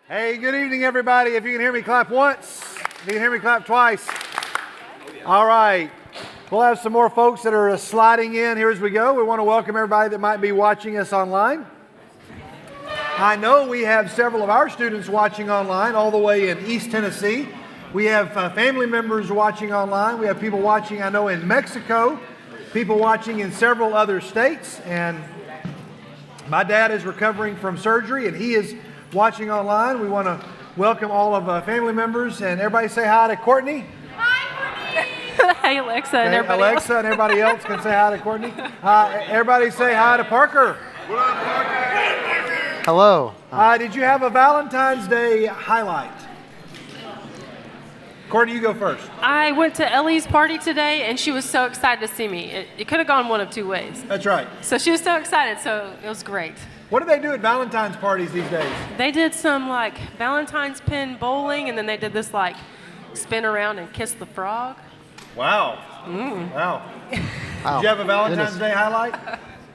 Hey, good evening, everybody. If you can hear me, clap once. If you can hear me, clap twice. All right. We'll have some more folks that are sliding in here as we go. We want to welcome everybody that might be watching us online. I know we have several of our students watching online all the way in East Tennessee. We have family members watching online. We have people watching, I know, in Mexico, people watching in several other states. And my dad is recovering from surgery, and he is watching online. We want to welcome all of family members, and everybody say hi to Courtney. Hey, Alexa, and everybody Alexa else. And everybody else can say hi to Courtney. Everybody say hi to Parker. What up, Parker? Hello. Did you have a Valentine's Day highlight? Courtney, you go first. I went to Ellie's party today, and she was so excited to see me. It could have gone one of two ways. That's right. So she was so excited, so it was great. What do they do at Valentine's parties these days? They did some, like, Valentine's pin bowling, and then they did this, like, spin around and kiss the frog. Wow. Wow. Did you have a Valentine's Day highlight?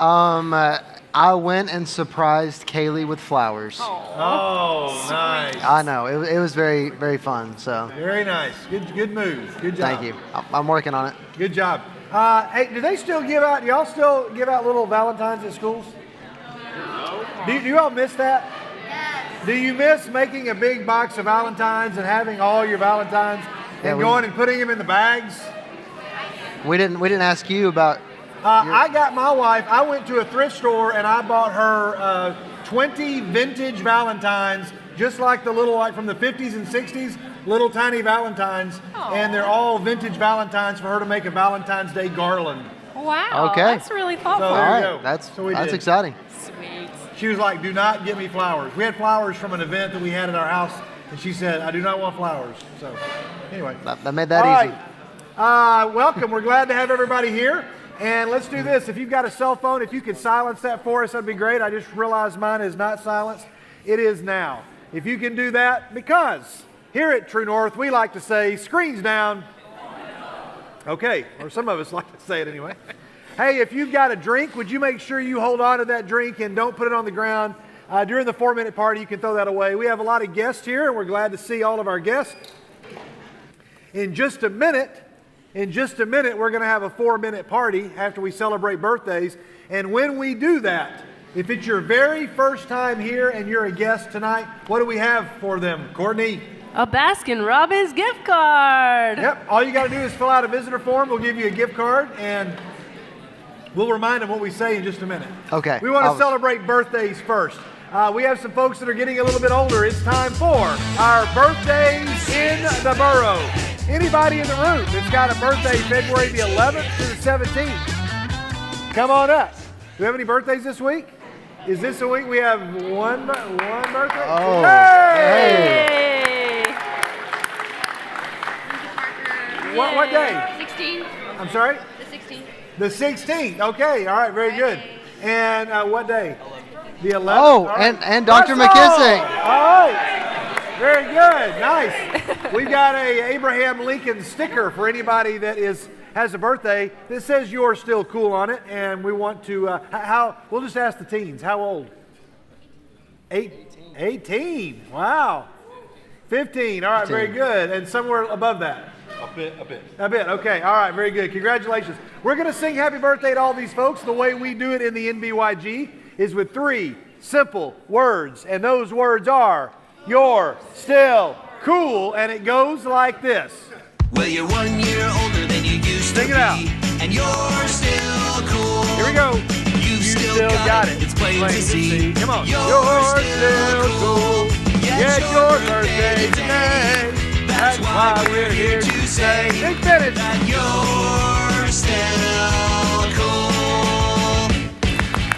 I went and surprised Kaylee with flowers. Oh, nice. I know. It was very, very fun. So Very nice. Good move. Good job. thank you. I'm working on it. Good job. Hey, do they still give out, y'all still give out little Valentines at schools? No. Do you all miss that? Yes. Do you miss making a big box of Valentines and having all your Valentines and going and putting them in the bags? We didn't ask you about. I got my wife, I went to a thrift store and I bought her 20 vintage Valentines, just like the little, like from the 50s and 60s, little tiny Valentines. Aww. And they're all vintage Valentines for her to make a Valentine's Day garland. Wow. Okay. That's really thoughtful. So All there right. you go. That's So we did. exciting. Sweet. She was like, do not get me flowers. We had flowers from an event that we had at our house, and she said, I do not want flowers. So anyway. That made that All easy. right. Welcome. We're glad to have everybody here. And let's do this. If you've got a cell phone, if you could silence that for us, that'd be great. I just realized mine is not silenced. It is now. If you can do that, because here at True North, we like to say, screens down. Okay, or some of us like to say it anyway. Hey, if you've got a drink, would you make sure you hold on to that drink and don't put it on the ground? During the 4-minute party, you can throw that away. We have a lot of guests here, and we're glad to see all of our guests. In just a minute, we're going to have a 4-minute party after we celebrate birthdays. And when we do that, if it's your very first time here and you're a guest tonight, what do we have for them, Courtney? A Baskin Robbins gift card. Yep. All you got to do is fill out a visitor form. We'll give you a gift card, and we'll remind them what we say in just a minute. Okay. We want to celebrate birthdays first. We have some folks that are getting a little bit older. It's time for our birthdays in the borough. Anybody in the room that's got a birthday February the 11th to the 17th, come on up. Do we have any birthdays this week? Is this a week we have one birthday? Oh. Hey! Hey. What day? 16. I'm sorry? The 16th. The 16th. Okay. All right. Very good. And what day? The 11th. Oh, All right. and Dr. Russell! McKissick. All right. Very good. Nice. We've got a Abraham Lincoln sticker for anybody that has a birthday that says you're still cool on it, and we want to we'll just ask the teens. How old? 18. Wow. 15. All right. 15. Very good. And somewhere above that. A bit. A bit, okay. All right, very good. Congratulations. We're going to sing happy birthday to all these folks. The way we do it in the NBYG is with 3 simple words, and those words are, you're still cool, and it goes like this. Well, you're 1 year older than you used Sing to it out. be, and you're still cool. Here we go. You've still got it. It's plain to see. Come on. You're still cool. Get your birthday today. That's why we're here to say, big finish. That you're still cool.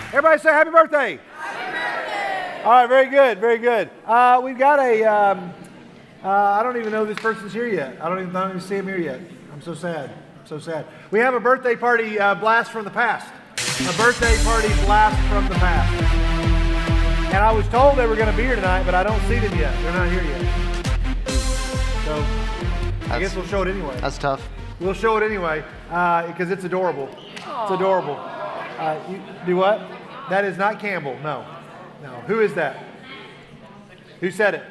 Everybody say happy birthday. All right, very good, very good. We've got I don't even know this person's here yet. I don't even see him here yet. I'm so sad, so sad. We have a birthday party blast from the past. A birthday party blast from the past. And I was told they were going to be here tonight, but I don't see them yet. They're not here yet. So I guess we'll show it anyway. That's tough. We'll show it anyway because it's adorable. It's adorable. You do what? That is not Campbell. No. Who is that? Who said it?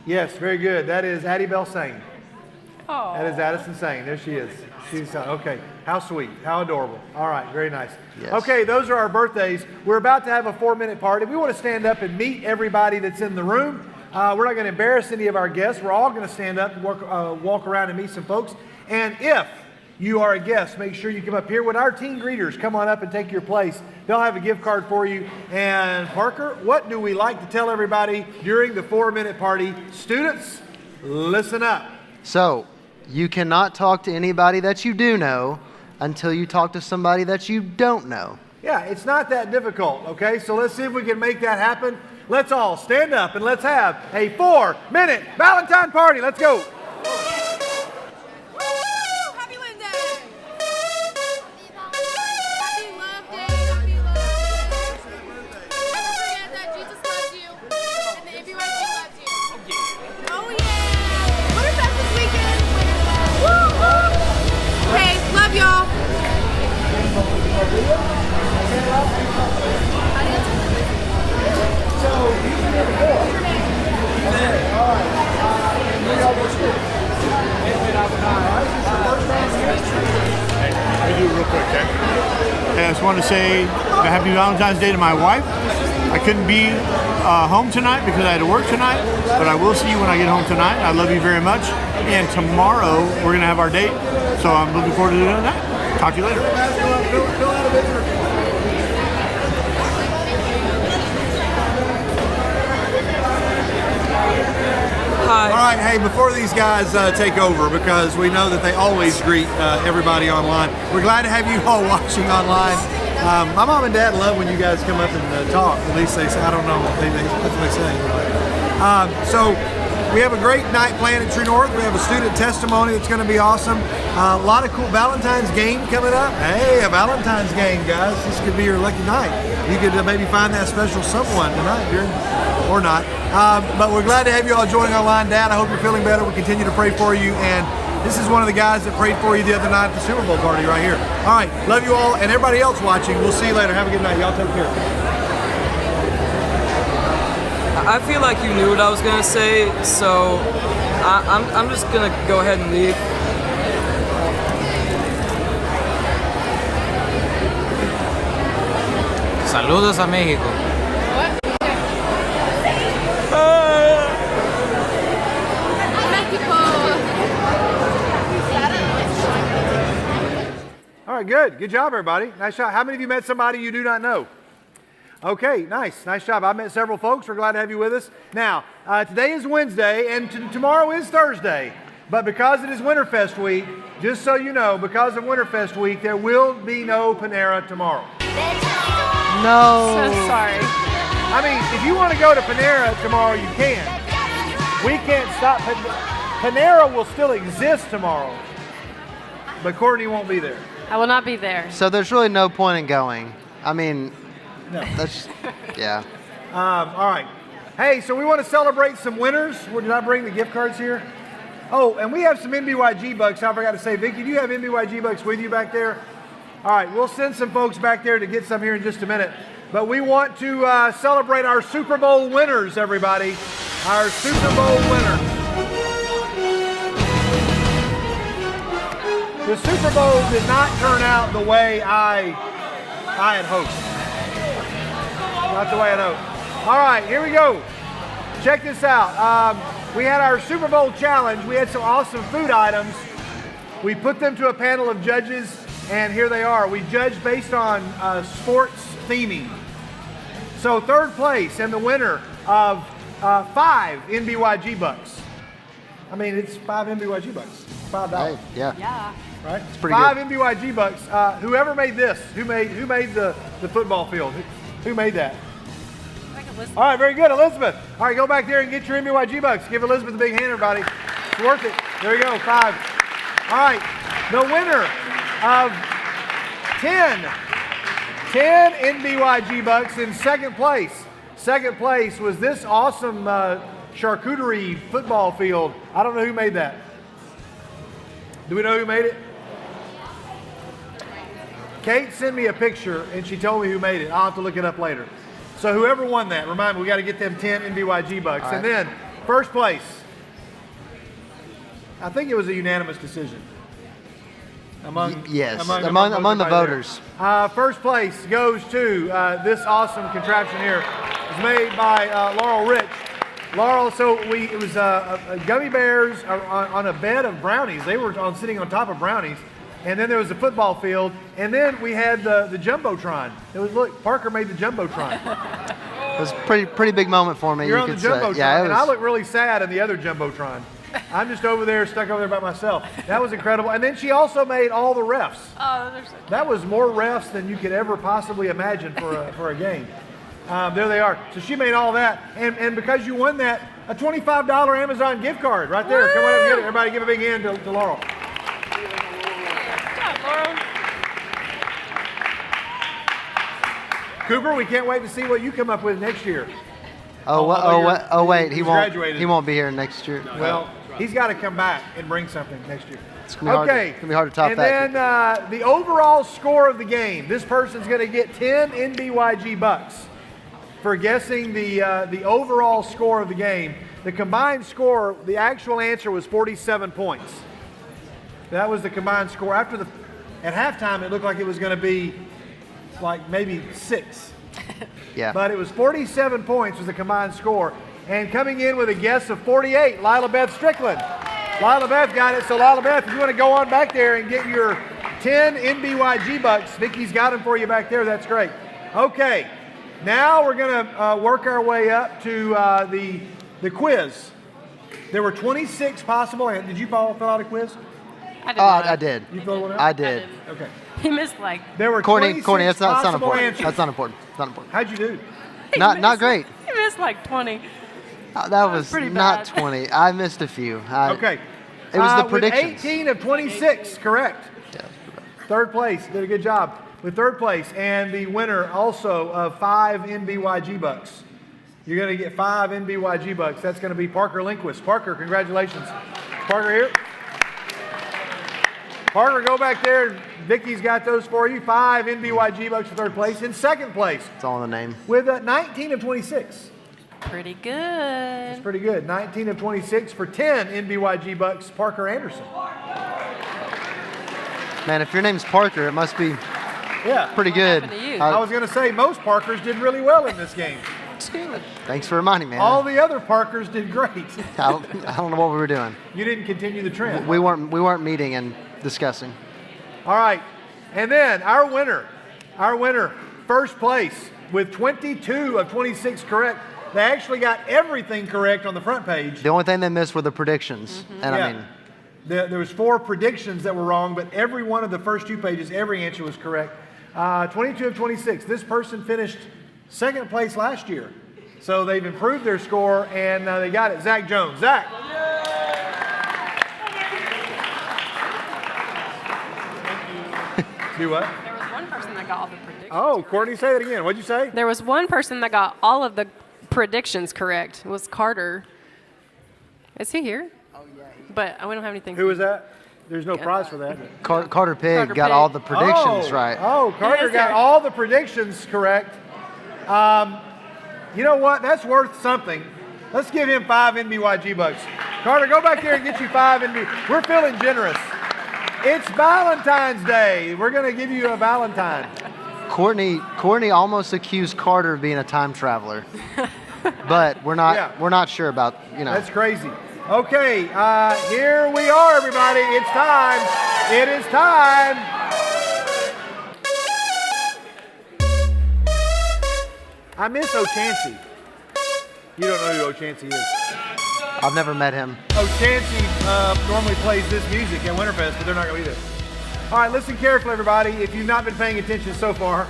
Yes, very good. That is Addie Bell Sane. Oh. That is Addison Sane. There she is. She's okay. How sweet. How adorable. All right, very nice. Yes. Okay, those are our birthdays. We're about to have a 4-minute party. We want to stand up and meet everybody that's in the room. We're not going to embarrass any of our guests. We're all going to stand up and walk around and meet some folks. And if you are a guest, make sure you come up here. When our teen greeters come on up and take your place, they'll have a gift card for you. And Parker, what do we like to tell everybody during the 4-minute party? Students, listen up. So, you cannot talk to anybody that you do know until you talk to somebody that you don't know. Yeah, it's not that difficult, okay? So let's see if we can make that happen. Let's all stand up and let's have a 4-minute Valentine party. Let's go. Happy Wednesday! Happy Love Day! Happy Love Day! Never forget that Jesus loves you and the nbyg loves you. Oh yeah! What is that this weekend? Woo woo! Hey, love y'all. Let me do it real quick, okay? Hey, I just want to say a happy Valentine's Day to my wife. I couldn't be home tonight because I had to work tonight, but I will see you when I get home tonight. I love you very much. And tomorrow we're going to have our date, so I'm looking forward to doing that. Talk to you later. All right, hey, before these guys take over, because we know that they always greet everybody online, we're glad to have you all watching online. My mom and dad love when you guys come up and talk. At least they say, I don't know, that's what they say. So we have a great night planned at True North. We have a student testimony that's going to be awesome. A lot of cool Valentine's game coming up. Hey, a Valentine's game, guys. This could be your lucky night. You could maybe find that special someone tonight, or not. But we're glad to have you all joining online. Dad, I hope you're feeling better. We continue to pray for you. And this is one of the guys that prayed for you the other night at the Super Bowl party right here. All right, love you all. And everybody else watching, we'll see you later. Have a good night. Y'all take care. I feel like you knew what I was gonna say, so I'm just gonna go ahead and leave. Saludos a México. All right, good. Good job, everybody. Nice job. How many of you met somebody you do not know? Okay, nice. Nice job. I met several folks. We're glad to have you with us. Now, today is Wednesday, and tomorrow is Thursday. But because it is Winterfest week, just so you know, because of Winterfest week, there will be no Panera tomorrow. No. So sorry. I mean, if you want to go to Panera tomorrow, you can. We can't stop. Panera will still exist tomorrow, but Courtney won't be there. I will not be there. So there's really no point in going. I mean, No. that's, yeah. All right. Hey, so we want to celebrate some winners. Well, did I bring the gift cards here? Oh, and we have some nbyg bucks. I forgot to say, Vicki, do you have nbyg bucks with you back there? All right, we'll send some folks back there to get some here in just a minute. But we want to celebrate our Super Bowl winners, everybody. Our Super Bowl winners. The Super Bowl did not turn out the way I had hoped. Not the way I hoped. All right, here we go. Check this out. We had our Super Bowl challenge. We had some awesome food items. We put them to a panel of judges, and here they are. We judged based on sports theming. So third place and the winner of 5 nbyg bucks. I mean, it's 5 nbyg bucks. $5. Hey, yeah. Yeah. Right? It's pretty 5 good. nbyg bucks. Whoever made this, who made the football field? Who made that? All right, very good, Elizabeth. All right, go back there and get your nbyg bucks. Give Elizabeth a big hand, everybody. It's worth it. There you go, 5. All right, the winner of 10 nbyg bucks in second place. Second place was this awesome charcuterie football field. I don't know who made that. Do we know who made it? Kate sent me a picture and she told me who made it. I'll have to look it up later. So whoever won that, remind me, we got to get them 10 nbyg bucks. All right. And then first place. I think it was a unanimous decision. Among the voters. First place goes to this awesome contraption here. It's made by Laurel Rich. Laurel, it was gummy bears on a bed of brownies. They were sitting on top of brownies. And then there was a football field. And then we had the Jumbotron. Look, Parker made the Jumbotron. It was a pretty big moment for me. You're on the Jumbotron. Yeah, and I look really sad in the other Jumbotron. I'm just stuck over there by myself. That was incredible. And then she also made all the refs. Oh, they're so cute. That was more refs than you could ever possibly imagine for a game. There they are. So she made all that. And because you won that, a $25 Amazon gift card right there. Woo! Come on up and get it. Everybody give a big hand to Laurel. Good job, Laurel. Cooper, we can't wait to see what you come up with next year. Wait, he graduated. won't be here next year. Well, he's got to come back and bring something next year. It's gonna be hard to top that. And then the overall score of the game. This person's going to get 10 nbyg bucks for guessing the overall score of the game. The combined score, the actual answer was 47 points. That was the combined score. At halftime, it looked like it was going to be like maybe 6. Yeah. But it was 47 points was the combined score. And coming in with a guess of 48, Lila Beth Strickland. Lila Beth got it. So Lila Beth, if you want to go on back there and get your 10 nbyg bucks, Vicky's got them for you back there. That's great. Okay. Now we're going to work our way up to the quiz. There were 26 possible. Did you fill out a quiz? I did. You filled one out? I did. Okay. He missed like. There were Courtney, 26 that's not possible important. answers. That's not important. It's not important. How'd you do? Not great. He missed like 20. That was pretty not bad. 20. I missed a few. Okay. It was the with predictions. 18 of 26, correct. Yeah. Third place, did a good job with third place, and the winner also of 5 nbyg bucks. You're going to get 5 nbyg bucks. That's going to be Parker Lindquist. Parker, congratulations. Parker here. Parker, go back there. Vicky's got those for you. 5 nbyg bucks for third place. In second place, It's all in the name. with 19 of 26. Pretty good. That's pretty good. 19 of 26 for 10 nbyg bucks, Parker Anderson. Man, if your name's Parker, it must be Yeah. pretty good. happened to you? I was going to say most Parkers did really well in this game. Thanks for reminding me. man. All the other Parkers did great. I don't know what we were doing. You didn't continue the trend. We weren't meeting and discussing. All right. And then our winner, first place with 22 of 26 correct. They actually got everything correct on the front page. The only thing they missed were the predictions. And Yeah. I mean, There was 4 predictions that were wrong, but every one of the first 2 pages, every answer was correct. 22 of 26. This person finished second place last year. So they've improved their score, and they got it. Zach Jones. Zach. Do what? There was one person that got all the predictions. Oh, Courtney, say that again. What'd you say? There was one person that got all of the predictions correct. It was Carter. Is he here? Oh, yeah. But we don't have anything. Who was that? There's no prize for that. Carter Pig Carter got Pig. all the predictions right. Oh, Carter Yes, got sir. all the predictions correct. You know what? That's worth something. Let's give him 5 nbyg bucks. Carter, go back there and get you 5 nbyg. We're feeling generous. It's Valentine's Day. We're going to give you a Valentine. Courtney almost accused Carter of being a time traveler, but we're not. Yeah. We're not sure about That's crazy. Okay, here we are, everybody. It's time. It is time. I miss O'Chancey. You don't know who O'Chancey is. I've never met him. O'Chancey normally plays this music at Winterfest, but they're not going to be there. All right, listen carefully, everybody. If you've not been paying attention so far,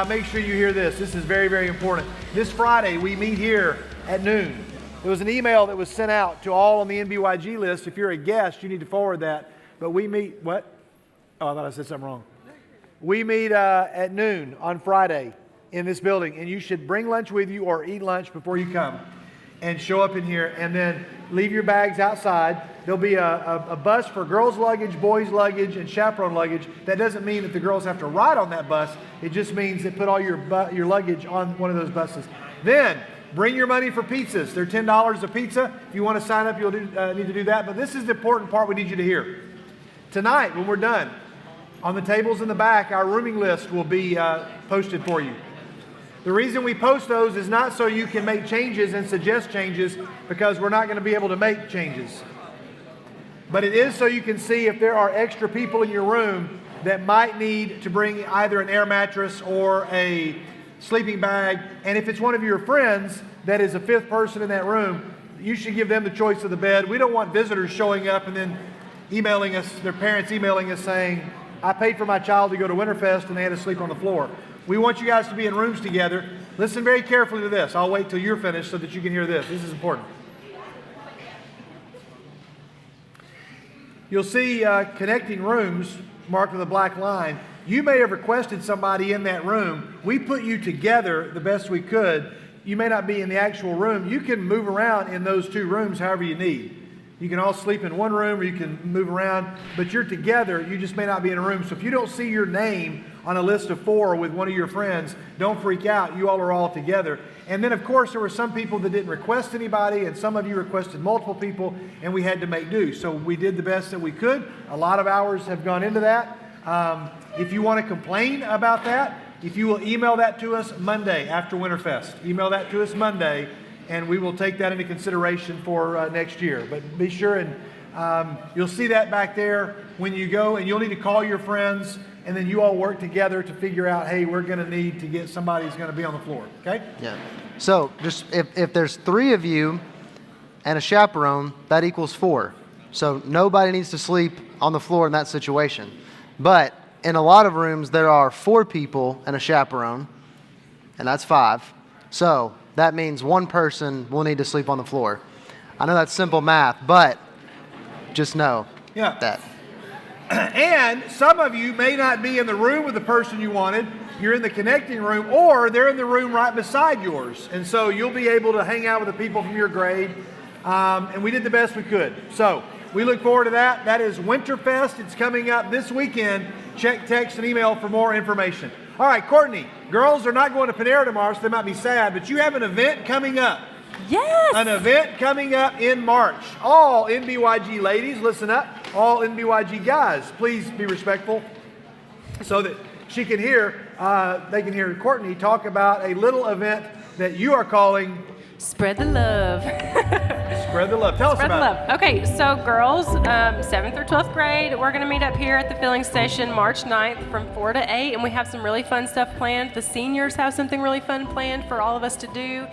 make sure you hear this. This is very, very important. This Friday, we meet here at noon. There was an email that was sent out to all on the nbyg list. If you're a guest, you need to forward that. But we meet, what? Oh, I thought I said something wrong. We meet at noon on Friday in this building, and you should bring lunch with you or eat lunch before you come and show up in here, and then leave your bags outside. There'll be a bus for girls' luggage, boys' luggage, and chaperone luggage. That doesn't mean that the girls have to ride on that bus. It just means that put all your luggage on one of those buses. Then Bring your money for pizzas. They're $10 a pizza. If you want to sign up, you'll need to do that. But this is the important part we need you to hear. Tonight, when we're done, on the tables in the back, our rooming list will be posted for you. The reason we post those is not so you can make changes and suggest changes, because we're not going to be able to make changes. But it is so you can see if there are extra people in your room that might need to bring either an air mattress or a sleeping bag. And if it's one of your friends that is a fifth person in that room, you should give them the choice of the bed. We don't want visitors showing up and then emailing us, their parents emailing us saying, I paid for my child to go to Winterfest and they had to sleep on the floor. We want you guys to be in rooms together. Listen very carefully to this. I'll wait till you're finished so that you can hear this. This is important. You'll see connecting rooms marked with a black line. You may have requested somebody in that room. We put you together the best we could. You may not be in the actual room. You can move around in those two rooms however you need. You can all sleep in one room or you can move around, but you're together. You just may not be in a room. So if you don't see your name on a list of 4 with one of your friends, don't freak out. You all are all together. And then, of course, there were some people that didn't request anybody, and some of you requested multiple people, and we had to make do. So we did the best that we could. A lot of hours have gone into that. If you want to complain about that, if you will email that to us Monday after Winterfest. Email that to us Monday, and we will take that into consideration for next year. But be sure and you'll see that back there when you go, and you'll need to call your friends, and then you all work together to figure out, hey, we're going to need to get somebody who's going to be on the floor, okay? Yeah. So just if there's 3 of you and a chaperone, that equals 4. So nobody needs to sleep on the floor in that situation. But in a lot of rooms, there are 4 people and a chaperone, and that's 5. So that means 1 person will need to sleep on the floor. I know that's simple math, but just know that. And some of you may not be in the room with the person you wanted. You're in the connecting room, or they're in the room right beside yours. And so you'll be able to hang out with the people from your grade. And we did the best we could. So we look forward to that. That is Winterfest. It's coming up this weekend. Check, text, and email for more information. All right, Courtney, girls are not going to Panera tomorrow, so they might be sad, but you have an event coming up. Yes! An event coming up in March. All NBYG ladies, listen up. All NBYG guys, please be respectful so that she can hear, they can hear Courtney talk about a little event that you are calling Spread the love. Spread the Love. Tell us Spread the about it. love. Okay, so girls, 7th through 12th grade, we're going to meet up here at the filling station March 9th from 4 to 8, and we have some really fun stuff planned. The seniors have something really fun planned for all of us to do.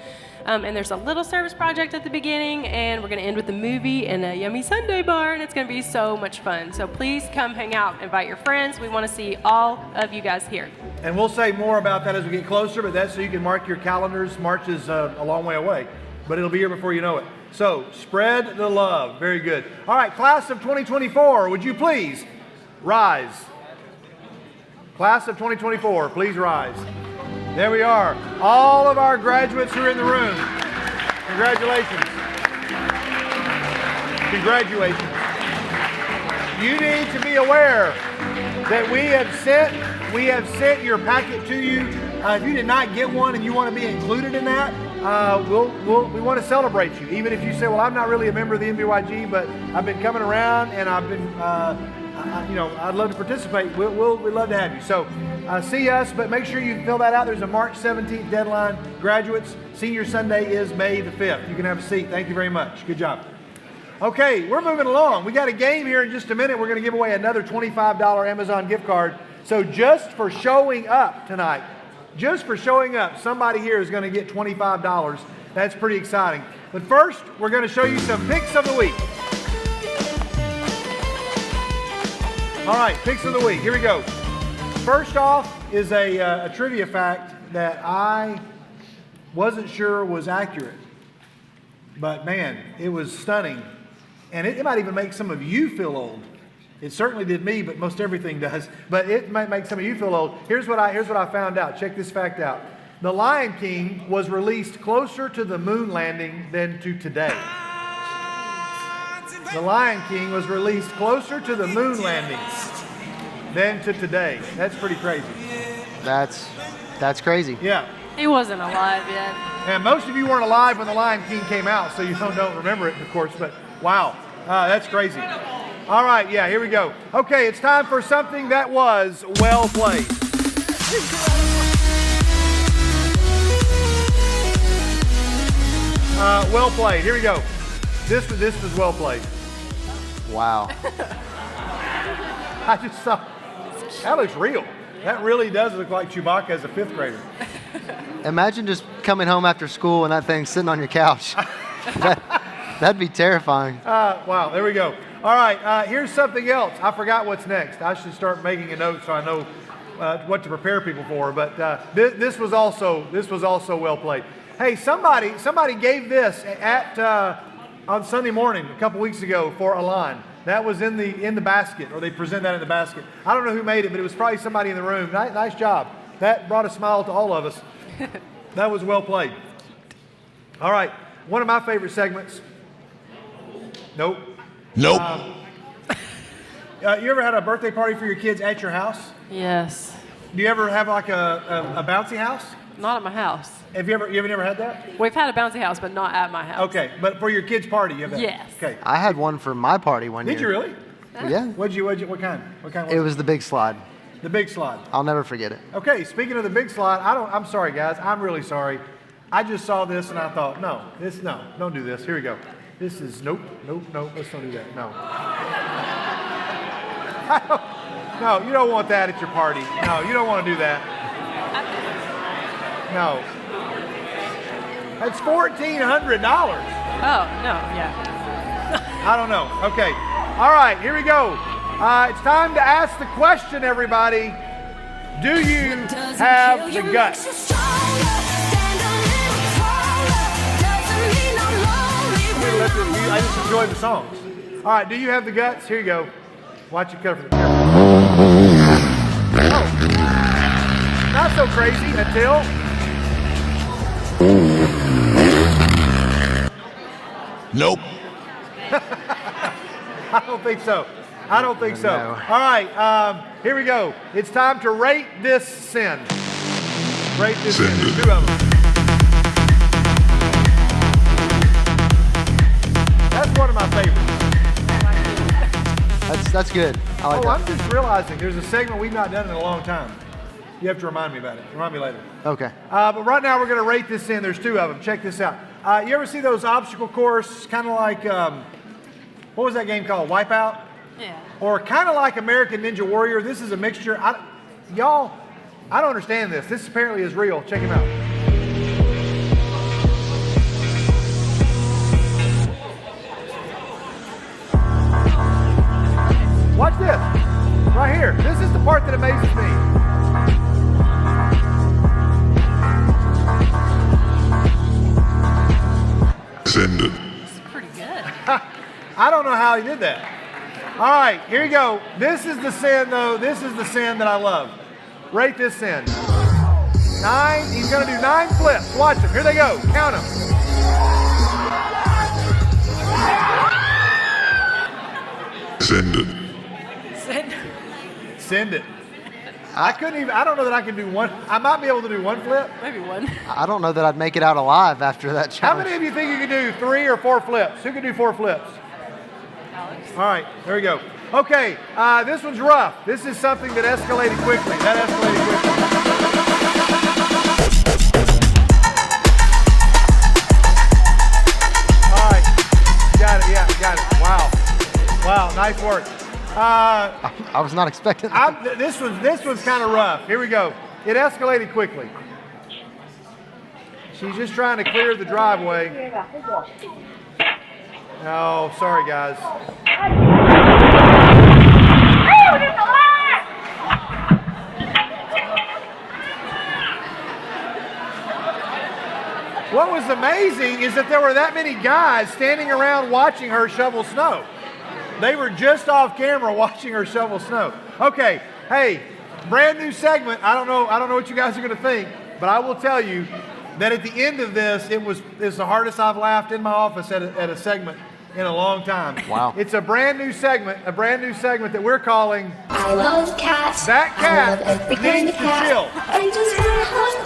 And there's a little service project at the beginning, and we're going to end with a movie and a yummy sundae bar, and it's going to be so much fun. So please come hang out, invite your friends. We want to see all of you guys here. And we'll say more about that as we get closer, but that's so you can mark your calendars. March is a long way away, but it'll be here before you know it. So spread the love. Very good. All right, class of 2024, would you please rise? Class of 2024, please rise. There we are. All of our graduates who are in the room. Congratulations. Congratulations. You need to be aware that we have sent your packet to you. If you did not get one and you want to be included in that, we want to celebrate you. Even if you say, well, I'm not really a member of the NBYG, but I've been coming around and I've been, I'd love to participate. We'd love to have you. So see us, but make sure you fill that out. There's a March 17th deadline. Graduates, Senior Sunday is May the 5th. You can have a seat. Thank you very much. Good job. Okay, we're moving along. We got a game here in just a minute. We're going to give away another $25 Amazon gift card. So just for showing up tonight, somebody here is going to get $25. That's pretty exciting. But first, we're going to show you some picks of the week. All right, picks of the week. Here we go. First off is a trivia fact that I wasn't sure was accurate. But man, it was stunning. And it might even make some of you feel old. It certainly did me, but most everything does. But it might make some of you feel old. Here's what I found out. Check this fact out. The Lion King was released closer to the moon landing than to today. The Lion King was released closer to the moon landing than to today. That's pretty crazy. That's crazy. Yeah. He wasn't alive yet. And most of you weren't alive when The Lion King came out, so you don't remember it, of course. But wow, that's crazy. All right, yeah, here we go. Okay, it's time for something that was well played. Well played. Here we go. This was well played. Wow. I just saw. That looks real. That really does look like Chewbacca as a 5th grader. Imagine just coming home after school and that thing sitting on your couch. That'd be terrifying. Wow, there we go. All right, here's something else. I forgot what's next. I should start making a note so I know what to prepare people for. But this was also well played. Hey, somebody gave this on Sunday morning a couple weeks ago for Alon. That was in the basket, or they present that in the basket. I don't know who made it, but it was probably somebody in the room. Nice job. That brought a smile to all of us. That was well played. All right, one of my favorite segments. Nope. Nope. You ever had a birthday party for your kids at your house? Yes. Do you ever have like a bouncy house? Not at my house. Have you never had that? We've had a bouncy house, but not at my house. Okay, but for your kids' party, you have that? Yes. Okay. I had one for my party one year. Did you really? Yeah. What kind? What kind was It was the big slide. the big slide? I'll never forget it. Okay, speaking of the big slide, I'm sorry guys, I'm really sorry. I just saw this and I thought, no, don't do this. Here we go. This is nope, let's don't do that. No. No, you don't want that at your party. No, you don't want to do that. No. That's $1,400. Oh, no, yeah. I don't know. Okay. All right, here we go. It's time to ask the question, everybody. Do you have the guts? I just enjoy the songs. All right, do you have the guts? Here you go. Watch it carefully. Oh. Not so crazy until... Nope. I don't think so. No. All right, here we go. It's time to rate this sin. Rate this sin. There's 2 of them. That's one of my favorites. That's good. I like that. I'm just realizing there's a segment we've not done in a long time. You have to remind me about it. Remind me later. Okay. But right now we're going to rate this in. There's 2 of them. Check this out. You ever see those obstacle course, kind of like, what was that game called? Wipeout? Yeah. Or kind of like American Ninja Warrior. This is a mixture. Y'all, I don't understand this. This apparently is real. Check him out. Watch this. Right here. This is the part that amazes me. Send it. It's pretty good. I don't know how he did that. All right, here you go. This is the sin, though. This is the sin that I love. Rate this sin. 9. He's going to do 9 flips. Watch him. Here they go. Count them. Send it. Send it. I don't know that I can do one. I might be able to do 1 flip. Maybe 1. I don't know that I'd make it out alive after that How challenge. many of you think you can do 3 or 4 flips? Who can do 4 flips? Alex. All right, there we go. Okay, this one's rough. This is something that escalated quickly. That escalated quickly. All right, got it. Yeah, got it. Wow, nice work. I was not expecting that. This one's kind of rough. Here we go. It escalated quickly. She's just trying to clear the driveway. Oh, sorry guys. What was amazing is that there were that many guys standing around watching her shovel snow. They were just off camera watching her shovel snow. Okay, hey, brand new segment. I don't know what you guys are going to think, but I will tell you that at the end of this, it's the hardest I've laughed in my office at a segment in a long time. Wow. It's a brand new segment that we're calling I love cats. That Cat I love every kind Needs of to cat. Chill. I just want to hug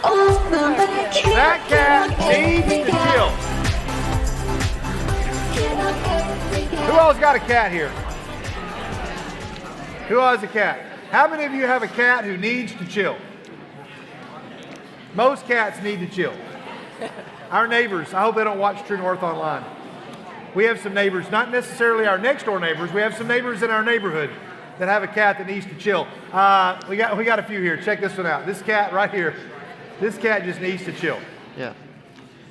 That cat needs to chill. Who else got a cat here? Who has a cat? How many of you have a cat who needs to chill? Most cats need to chill. Our neighbors, I hope they don't watch True North online. We have some neighbors, not necessarily our next door neighbors, we have some neighbors in our neighborhood that have a cat that needs to chill. We got a few here. Check this one out. This cat right here, this cat just needs to chill. Yeah.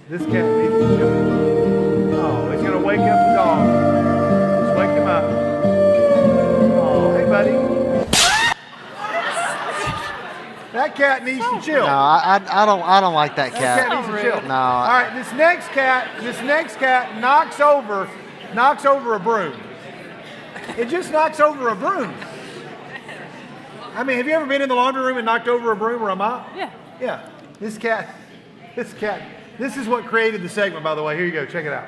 This cat needs to chill. Oh, he's gonna wake up the dog. Just wake him up. Oh, hey buddy. That cat needs to chill. No, I don't like that That cat cat. needs to chill. No. All right, this next cat knocks over a broom. It just knocks over a broom. I mean, have you ever been in the laundry room and knocked over a broom or a mop? Yeah. Yeah. This cat. This is what created the segment, by the way. Here you go. Check it out.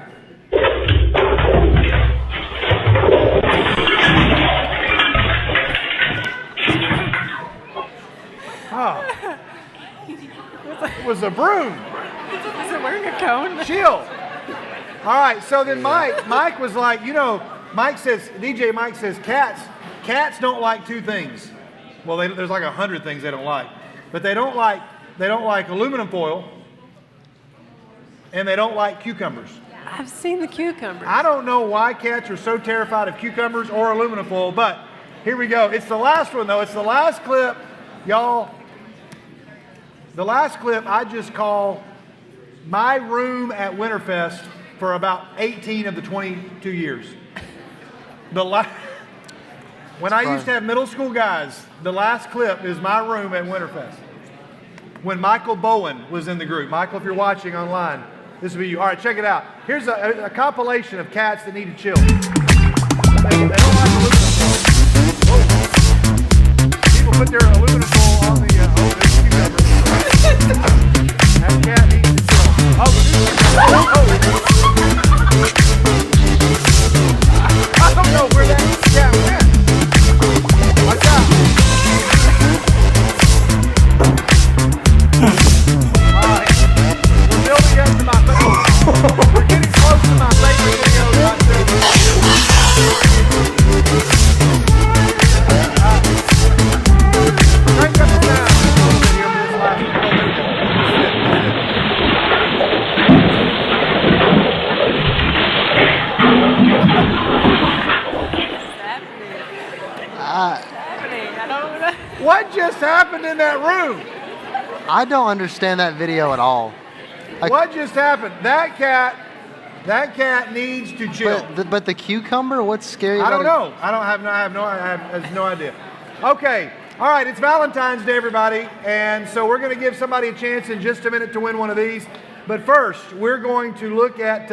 Oh. It was a broom. Is it wearing a cone? Chill. All right, so then Mike was like, DJ Mike says cats don't like two things. Well, there's like 100 things they don't like, but they don't like aluminum foil, and they don't like cucumbers. I've seen the cucumbers. I don't know why cats are so terrified of cucumbers or aluminum foil, but here we go. It's the last one though. It's the last clip, y'all. The last clip I just call my room at Winterfest for about 18 of the 22 years. When I used to have middle school guys, the last clip is my room at Winterfest. When Michael Bowen was in the group. Michael, if you're watching online, this will be you. All right, check it out. Here's a compilation of cats that need to chill. They don't like aluminum foil. Whoa. People put their aluminum foil on the cucumber. That cat needs to chill. I don't know where that cat went. Watch out. All right. We're building up to my favorite. We're getting close to my favorite video. Crank up the sound. What just happened in that room? I don't understand that video at all. What just happened? That cat needs to chill. But the cucumber, what's scary I about don't know. I have no idea. Okay. All right. It's Valentine's Day, everybody. And so we're going to give somebody a chance in just a minute to win one of these. But first, we're going to look at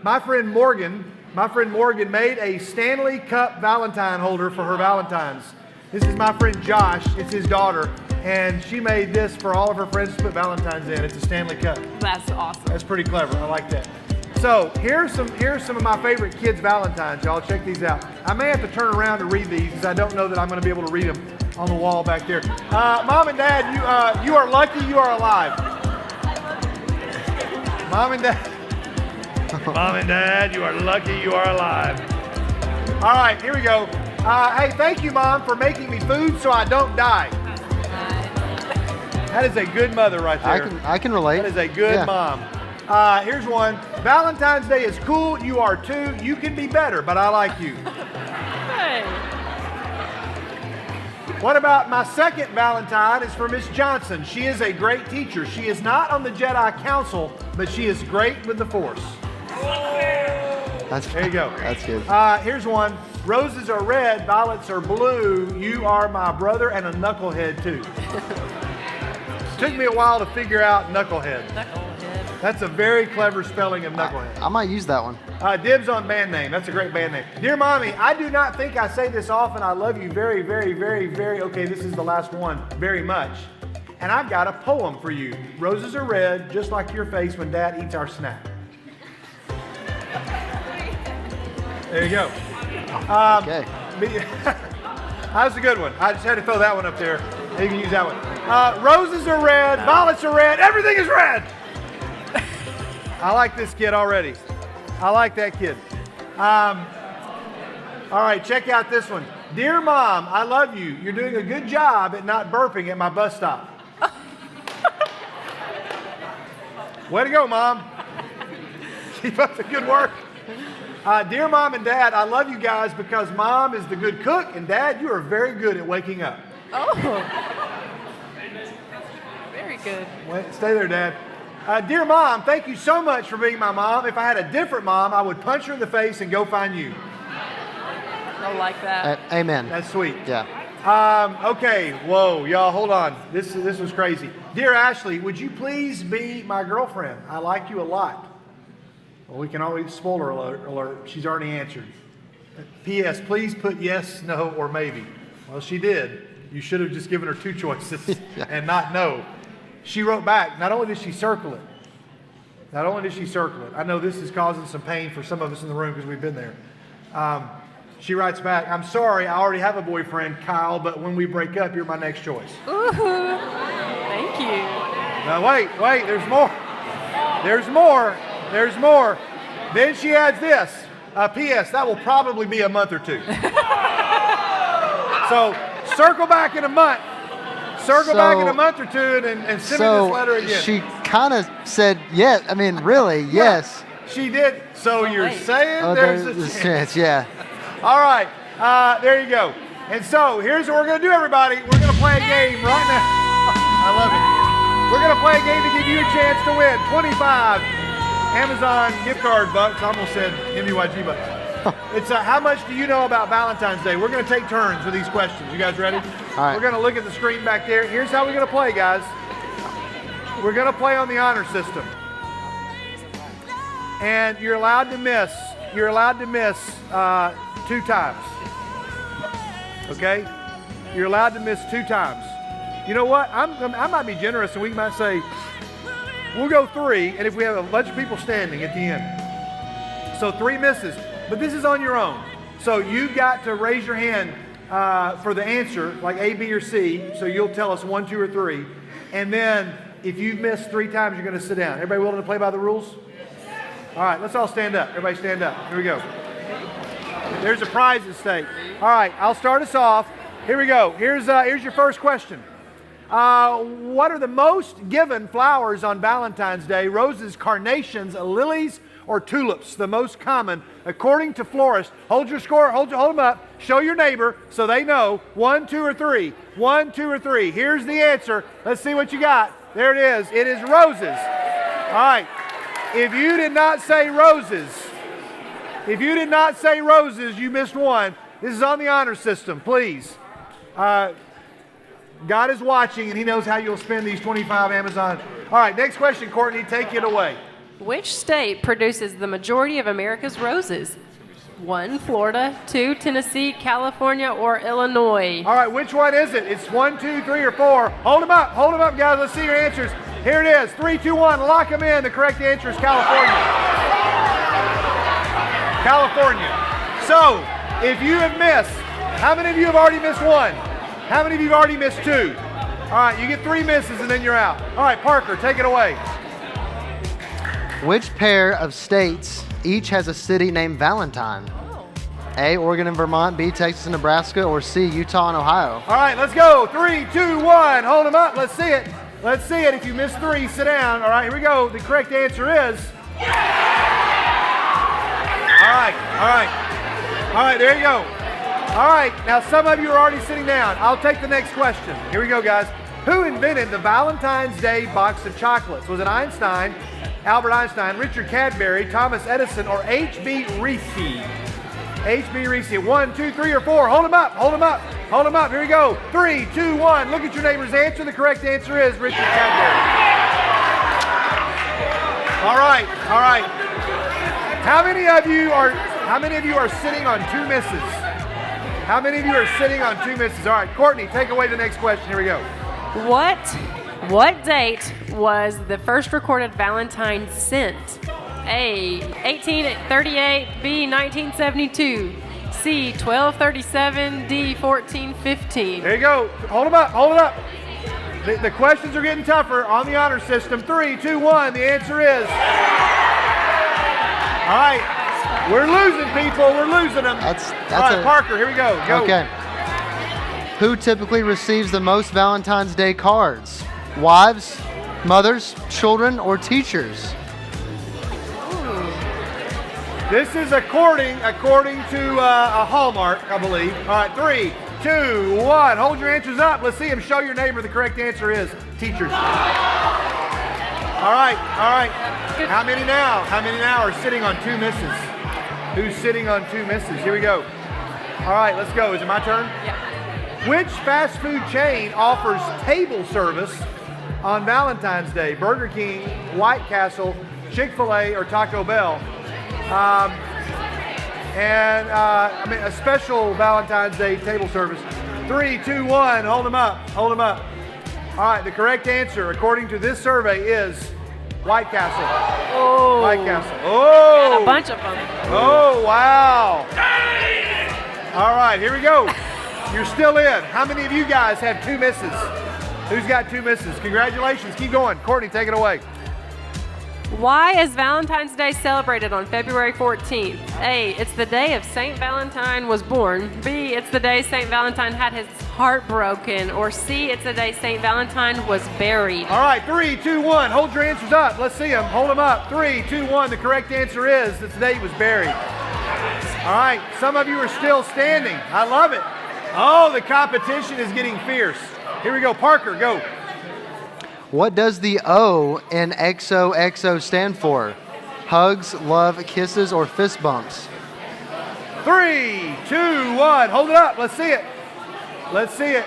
my friend Morgan. My friend Morgan made a Stanley Cup Valentine holder for her Valentine's. This is my friend Josh. It's his daughter. And she made this for all of her friends to put Valentine's in. It's a Stanley Cup. That's awesome. That's pretty clever. I like that. So here's some of my favorite kids' Valentines, y'all. Check these out. I may have to turn around to read these because I don't know that I'm going to be able to read them on the wall back there. Mom and Dad, you are lucky you are alive. Mom and Dad, you are lucky you are alive. All right, here we go. Hey, thank you, Mom, for making me food so I don't die. That is a good mother right there. I can relate. That is a good mom. Here's one. Valentine's Day is cool. You are too. You can be better, but I like you. Hey. What about my second Valentine is for Miss Johnson. She is a great teacher. She is not on the Jedi Council, but she is great with the Force. There you go. That's good. Here's one. Roses are red, violets are blue. You are my brother and a knucklehead too. Took me a while to figure out knucklehead. Knucklehead. That's a very clever spelling of knucklehead. I might use that one. Dibs on band name. That's a great band name. Dear Mommy, I do not think I say this often. I love you very, very, very, very, okay, this is the last one, very much. And I've got a poem for you. Roses are red, just like your face when Dad eats our snack. There you go. Okay. That's a good one. I just had to throw that one up there. You can use that one. Roses are red, violets are red, everything is red. I like this kid already. I like that kid. All right, check out this one. Dear Mom, I love you. You're doing a good job at not burping at my bus stop. Way to go, Mom. Keep up the good work. Dear Mom and Dad, I love you guys because Mom is the good cook, and Dad, you are very good at waking up. Oh. Very good. Wait, stay there, Dad. Dear Mom, thank you so much for being my mom. If I had a different mom, I would punch her in the face and go find you. I like that. Amen. That's sweet. Yeah. Okay, whoa, y'all, hold on. This was crazy. Dear Ashley, would you please be my girlfriend? I like you a lot. Well, we can always, spoiler alert, she's already answered. P.S., please put yes, no, or maybe. Well, she did. You should have just given her two choices and not no. She wrote back, not only did she circle it, I know this is causing some pain for some of us in the room because we've been there. She writes back, I'm sorry, I already have a boyfriend, Kyle, but when we break up, you're my next choice. Ooh, thank you. Now, wait, there's more. There's more. Then she adds this, P.S., that will probably be a month or two. So, circle back in a month. Back in a month or two and send me this letter again. She kind of said yes. I mean, really, yes. She did. So you're saying there's a chance. Yeah. All right. There you go. And so here's what we're going to do, everybody. We're going to play a game right now. I love it. We're going to play a game to give you a chance to win 25 Amazon gift card bucks. I almost said nbyg bucks. It's how much do you know about Valentine's Day? We're going to take turns with these questions. You guys ready? All right. We're going to look at the screen back there. Here's how we're going to play, guys. We're going to play on the honor system. And you're allowed to miss. You're allowed to miss 2 times. Okay? You're allowed to miss 2 times. You know what? I might be generous and we might say, we'll go 3, and if we have a bunch of people standing at the end. So 3 misses. But this is on your own. So you've got to raise your hand for the answer, like A, B, or C. So you'll tell us 1, 2, or 3. And then if you've missed 3 times, you're going to sit down. Everybody willing to play by the rules? All right, let's all stand up. Everybody stand up. Here we go. There's a prize at stake. All right, I'll start us off. Here we go. Here's your first question. What are the most given flowers on Valentine's Day? Roses, carnations, lilies, or tulips? The most common, according to florists. Hold your score. Hold them up. Show your neighbor so they know. 1, 2, or 3. 1, 2, or 3. Here's the answer. Let's see what you got. There it is. It is roses. All right. If you did not say roses, you missed 1. This is on the honor system. Please. God is watching, and He knows how you'll spend these 25 Amazon. All right, next question, Courtney. Take it away. Which state produces the majority of America's roses? 1, Florida. 2, Tennessee, California, or Illinois? All right, which one is it? It's 1, 2, 3, or 4. Hold them up, guys. Let's see your answers. Here it is. 3, 2, 1. Lock them in. The correct answer is California. California. So, if you have missed, how many of you have already missed 1? How many of you have already missed 2? All right, you get 3 misses and then you're out. All right, Parker, take it away. Which pair of states each has a city named Valentine? A, Oregon and Vermont, B, Texas and Nebraska, or C, Utah and Ohio? All right, let's go. 3, 2, 1. Hold them up. Let's see it. Let's see it. If you missed 3, sit down. All right, here we go. The correct answer is... All right, there you go. All right, now some of you are already sitting down. I'll take the next question. Here we go, guys. Who invented the Valentine's Day box of chocolates? Was it Einstein, Albert Einstein, Richard Cadbury, Thomas Edison, or H.B. Reese? H.B. Reese. 1, 2, 3, or 4. Hold them up. Here we go. 3, 2, 1. Look at your neighbor's answer. The correct answer is Richard Cadbury. All right. How many of you are sitting on 2 misses? How many of you are sitting on 2 misses? All right, Courtney, take away the next question. Here we go. What date was the first recorded Valentine sent? A, 1838, B, 1972, C, 1237, D, 1415. There you go. Hold them up. The questions are getting tougher on the honor system. 3, 2, 1. The answer is. All right. We're losing people. We're losing them. That's All right, Parker, here we go. Go. Okay. Who typically receives the most Valentine's Day cards? Wives, mothers, children, or teachers? This is according to a Hallmark, I believe. All right, 3, 2, 1. Hold your answers up. Let's see them. Show your neighbor the correct answer is teachers. All right, all right. How many now? How many now are sitting on 2 misses? Who's sitting on 2 misses? Here we go. All right, let's go. Is it my turn? Yeah. Which fast food chain offers table service on Valentine's Day? Burger King, White Castle, Chick-fil-A, or Taco Bell? I mean, a special Valentine's Day table service. 3, 2, 1. Hold them up. Hold them up. All right, the correct answer, according to this survey, is White Castle. Oh. White Castle. Oh. And a bunch of them. Oh, wow. All right, here we go. You're still in. How many of you guys have 2 misses? Who's got 2 misses? Congratulations. Keep going. Courtney, take it away. Why is Valentine's Day celebrated on February 14th? A, it's the day of St. Valentine was born. B, it's the day St. Valentine had his heart broken. Or C, it's the day St. Valentine was buried. All right, 3, 2, 1. Hold your answers up. Let's see them. Hold them up. 3, 2, 1. The correct answer is it's the day he was buried. All right, some of you are still standing. I love it. Oh, the competition is getting fierce. Here we go. Parker, go. What does the O in XOXO stand for? Hugs, love, kisses, or fist bumps? 3, 2, 1. Hold it up. Let's see it. Let's see it.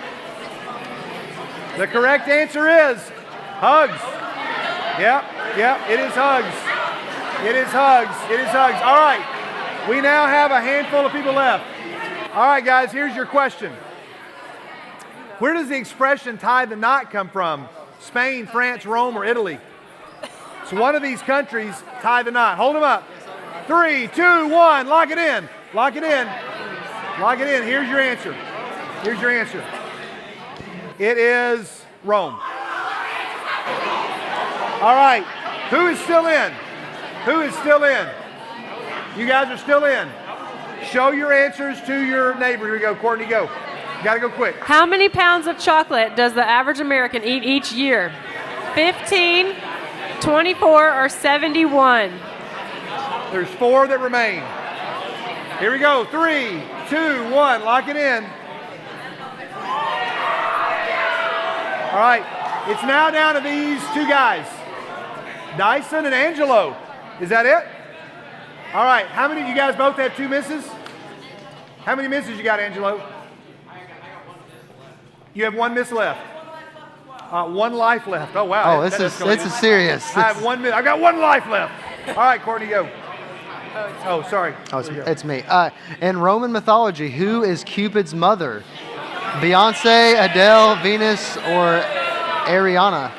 The correct answer is hugs. Yep, it is hugs. It is hugs. It is hugs. All right. We now have a handful of people left. All right, guys, here's your question. Where does the expression tie the knot come from? Spain, France, Rome, or Italy? So one of these countries tie the knot. Hold them up. 3, 2, 1. Lock it in. Lock it in. Lock it in. Here's your answer. Here's your answer. It is Rome. All right. Who is still in? Who is still in? You guys are still in. Show your answers to your neighbor. Here we go. Courtney, go. You got to go quick. How many pounds of chocolate does the average American eat each year? 15, 24, or 71? There's 4 that remain. Here we go. 3, 2, 1. Lock it in. All right. It's now down to these 2 guys. Dyson and Angelo. Is that it? All right. How many of you guys both have 2 misses? How many misses you got, Angelo? You have 1 miss left. 1 life left. Oh, wow. Oh, it's a serious. I have 1 miss. I got 1 life left. All right, Courtney, go. Oh, sorry. Oh, it's me. In Roman mythology, who is Cupid's mother? Beyonce, Adele, Venus, or Ariana?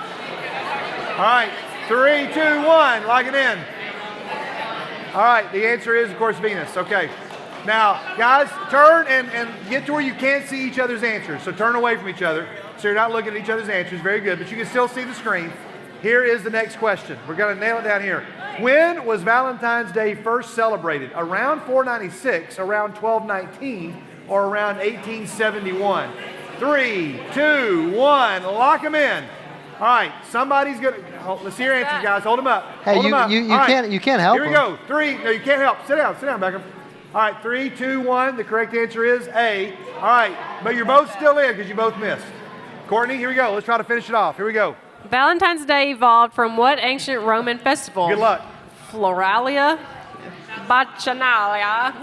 All right. 3, 2, 1. Lock it in. All right. The answer is, of course, Venus. Okay. Now, guys, turn and get to where you can't see each other's answers. So turn away from each other so you're not looking at each other's answers. Very good. But you can still see the screen. Here is the next question. We're going to nail it down here. When was Valentine's Day first celebrated? Around 496, around 1219, or around 1871? 3, 2, 1. Lock them in. All right. Somebody's going to... let's see your answers, guys. Hold them up. Hey, Hold them up. you can't help Here we go. 3. No, you can't help. Sit down, Beckham. All right, 3, 2, 1. The correct answer is A. All right, but you're both still in because you both missed. Courtney, here we go. Let's try to finish it off. Here we go. Valentine's Day evolved from what ancient Roman festival? Good luck. Floralia, Bacchanalia,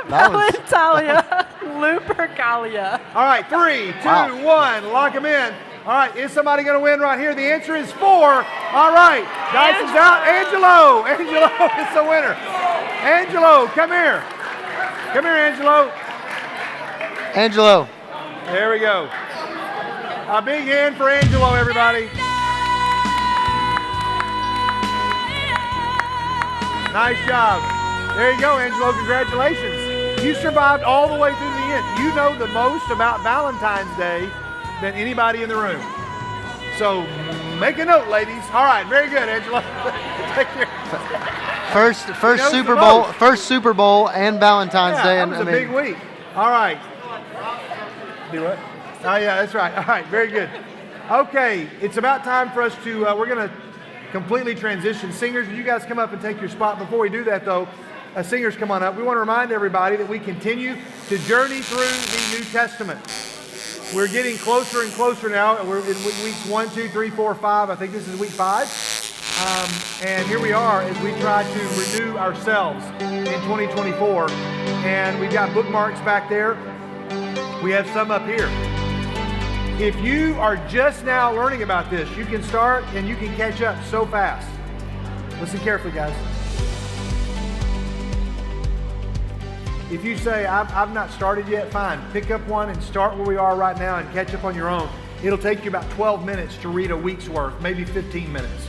Valentalia, Lupercalia. All right, 3, 2, 1. Lock them in. All right, is somebody going to win right here? The answer is 4. All right, Dyson's out. Angelo is the winner. Angelo, come here. Come here, Angelo. Angelo. There we go. A big hand for Angelo, everybody. Nice job. There you go, Angelo. Congratulations. You survived all the way through the end. You know the most about Valentine's Day than anybody in the room. So make a note, ladies. All right, very good, Angela. Take care. First knows Super the Bowl, most. first Super Bowl and Valentine's Day. That was a big week. All right. Do what? Oh, yeah, that's right. All right, very good. Okay, it's about time for us to, we're going to completely transition. Singers, would you guys come up and take your spot? Before we do that, though, singers, come on up. We want to remind everybody that we continue to journey through the New Testament. We're getting closer and closer now. We're in weeks 1, 2, 3, 4, 5. I think this is week 5. And here we are as we try to renew ourselves in 2024. And we've got bookmarks back there. We have some up here. If you are just now learning about this, you can start and you can catch up so fast. Listen carefully, guys. If you say, I've not started yet, fine. Pick up one and start where we are right now and catch up on your own. It'll take you about 12 minutes to read a week's worth, maybe 15 minutes.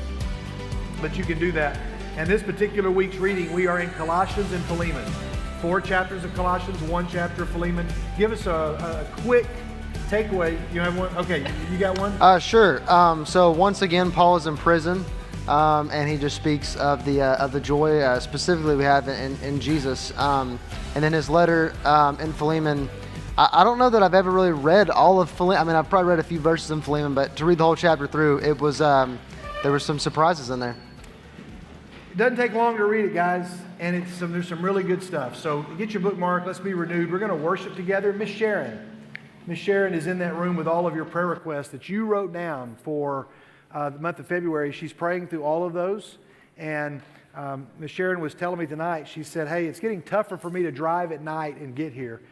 But you can do that. And this particular week's reading, we are in Colossians and Philemon. 4 chapters of Colossians, 1 chapter of Philemon. Give us a quick takeaway. You have one? Okay, you got one? Sure. So once again, Paul is in prison, and he just speaks of the joy specifically we have in Jesus. And then his letter in Philemon, I don't know that I've ever really read all of Philemon. I mean, I've probably read a few verses in Philemon, but to read the whole chapter through, it was there were some surprises in there. It doesn't take long to read it, guys, and there's some really good stuff. So get your bookmark. Let's be renewed. We're going to worship together. Miss Sharon is in that room with all of your prayer requests that you wrote down for the month of February. She's praying through all of those. And Miss Sharon was telling me tonight, she said, hey, it's getting tougher for me to drive at night and get here.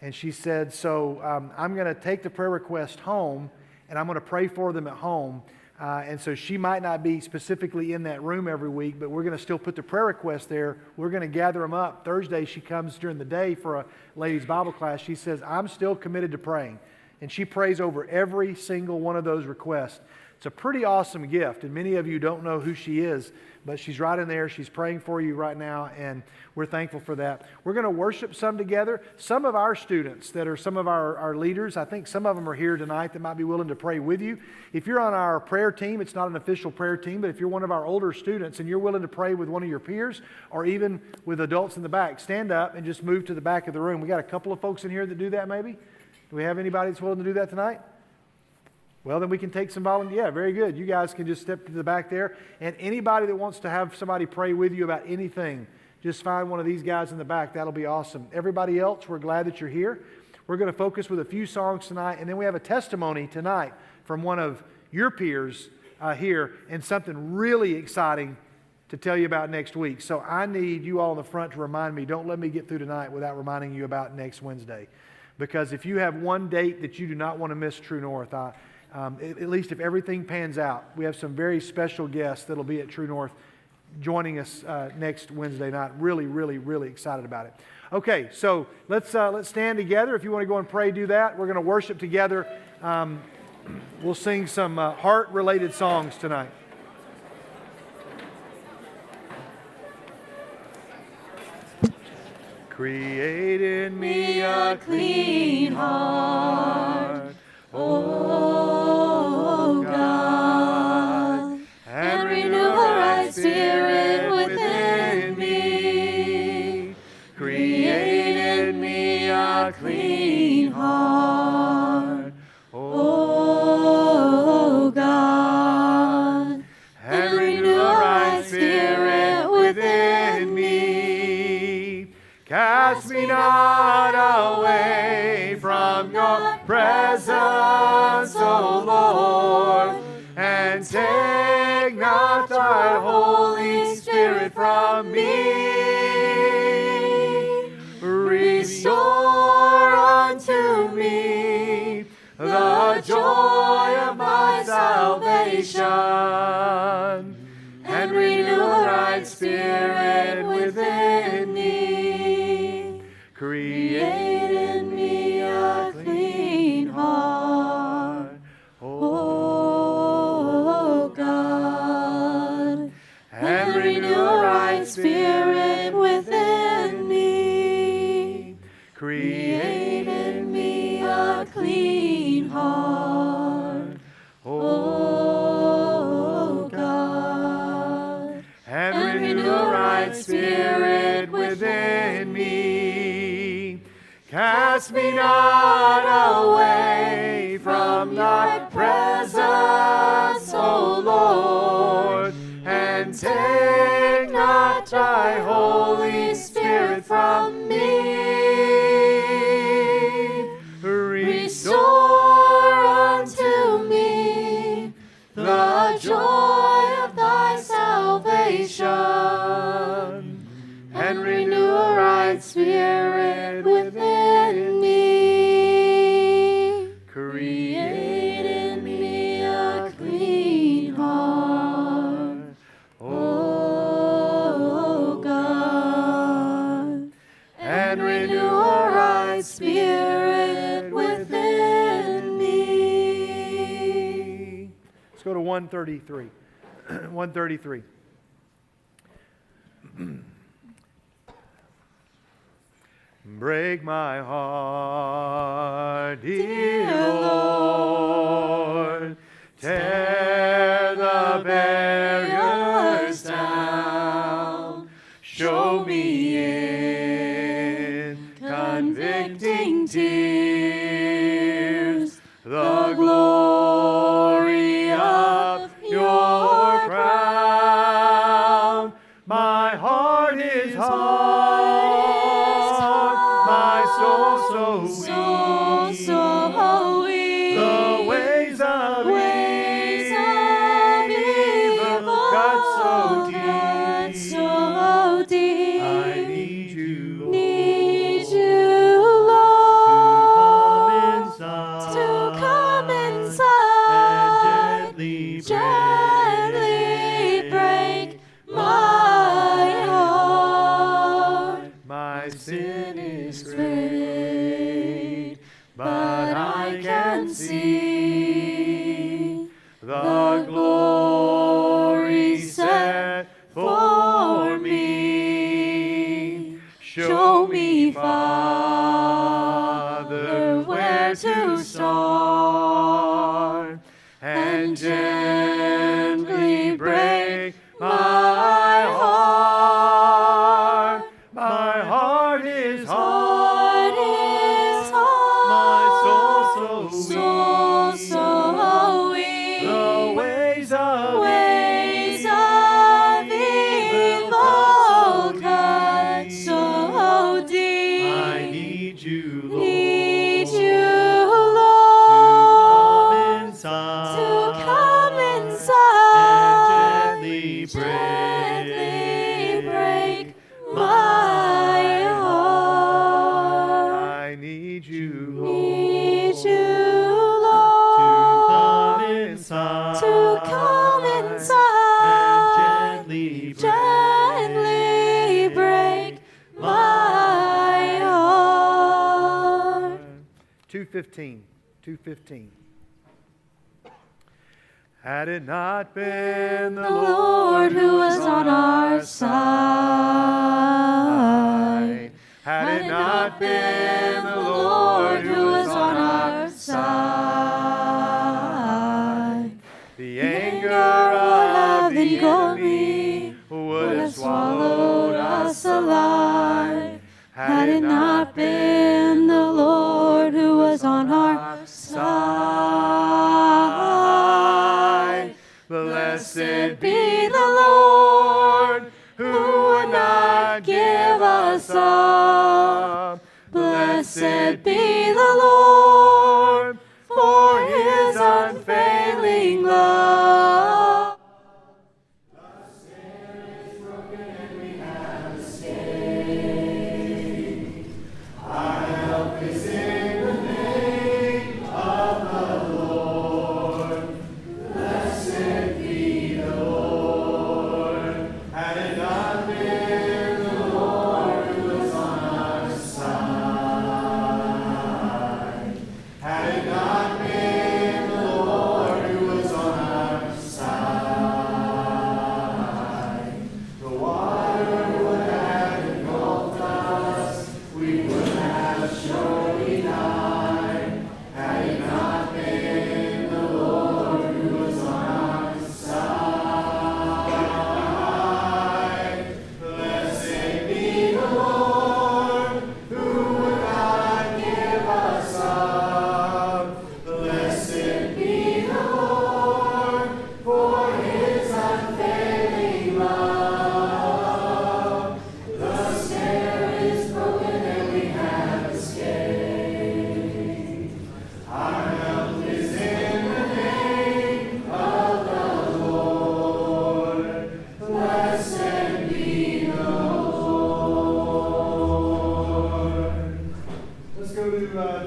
And she said, so I'm going to take the prayer request home, and I'm going to pray for them at home. And so she might not be specifically in that room every week, but we're going to still put the prayer request there. We're going to gather them up. Thursday, she comes during the day for a ladies' Bible class. She says, I'm still committed to praying. And she prays over every single one of those requests. It's a pretty awesome gift, and many of you don't know who she is, but she's right in there. She's praying for you right now, and we're thankful for that. We're going to worship some together. Some of our students that are some of our leaders, I think some of them are here tonight that might be willing to pray with you. If you're on our prayer team, it's not an official prayer team, but if you're one of our older students and you're willing to pray with one of your peers or even with adults in the back, stand up and just move to the back of the room. We got a couple of folks in here that do that maybe. Do we have anybody that's willing to do that tonight? Well, then we can take some volunteers. Yeah, very good. You guys can just step to the back there. And anybody that wants to have somebody pray with you about anything, just find one of these guys in the back. That'll be awesome. Everybody else, we're glad that you're here. We're going to focus with a few songs tonight. And then we have a testimony tonight from one of your peers here and something really exciting to tell you about next week. So I need you all in the front to remind me. Don't let me get through tonight without reminding you about next Wednesday. Because if you have one date that you do not want to miss, True North, at least if everything pans out, we have some very special guests that'll be at True North joining us next Wednesday night. Really, really, really excited about it. Okay, so let's stand together. If you want to go and pray, do that. We're going to worship together. We'll sing some heart-related songs tonight. Create in me a clean heart, O God, and renew a right spirit within me. Create in me a clean heart, O God, and renew a right spirit within me. Cast me not away from your presence, O Lord, and take not thy Holy Spirit from me. Restore unto me the joy of my salvation, and renew a right spirit within me. Create in me a clean heart, O God, and renew a right spirit within me. Create in me a clean heart, O Cast me not away from thy presence, O Lord, and take not thy Holy Spirit from me. Restore unto me the joy of thy salvation, and renew a right spirit within me. Create in me a clean heart, O God, and renew a right spirit within me. Let's go to 133. 133. Break my heart, dear Lord. Tear the barriers down. Show me in convicting tears the glory of your crown. My heart is hard, my soul so weak. The ways of evil got so deep. I need you, Lord, to come inside, and gently break my heart. My sin is great, but I can see the glory set for me. Show me, Father, where to start, and gently break my heart. My heart is hard, my soul so weak. The ways of evil cut so deep. I need you, Lord, to come inside, and gently break my heart. I need you, Lord, to come inside, and gently break my heart. 2:15. 2:15. Had it not been the Lord who was on our side, had it not been the Lord who was on our side, the anger of the enemy would have swallowed us alive. Had it not been the Lord who was on our side. Blessed be the Lord who would not give us up. Blessed be the Lord for his unfailing love. The snare is broken and we have escaped. Our help is in the name of the Lord. Blessed be the Lord. Had it not been the Lord who was on our side.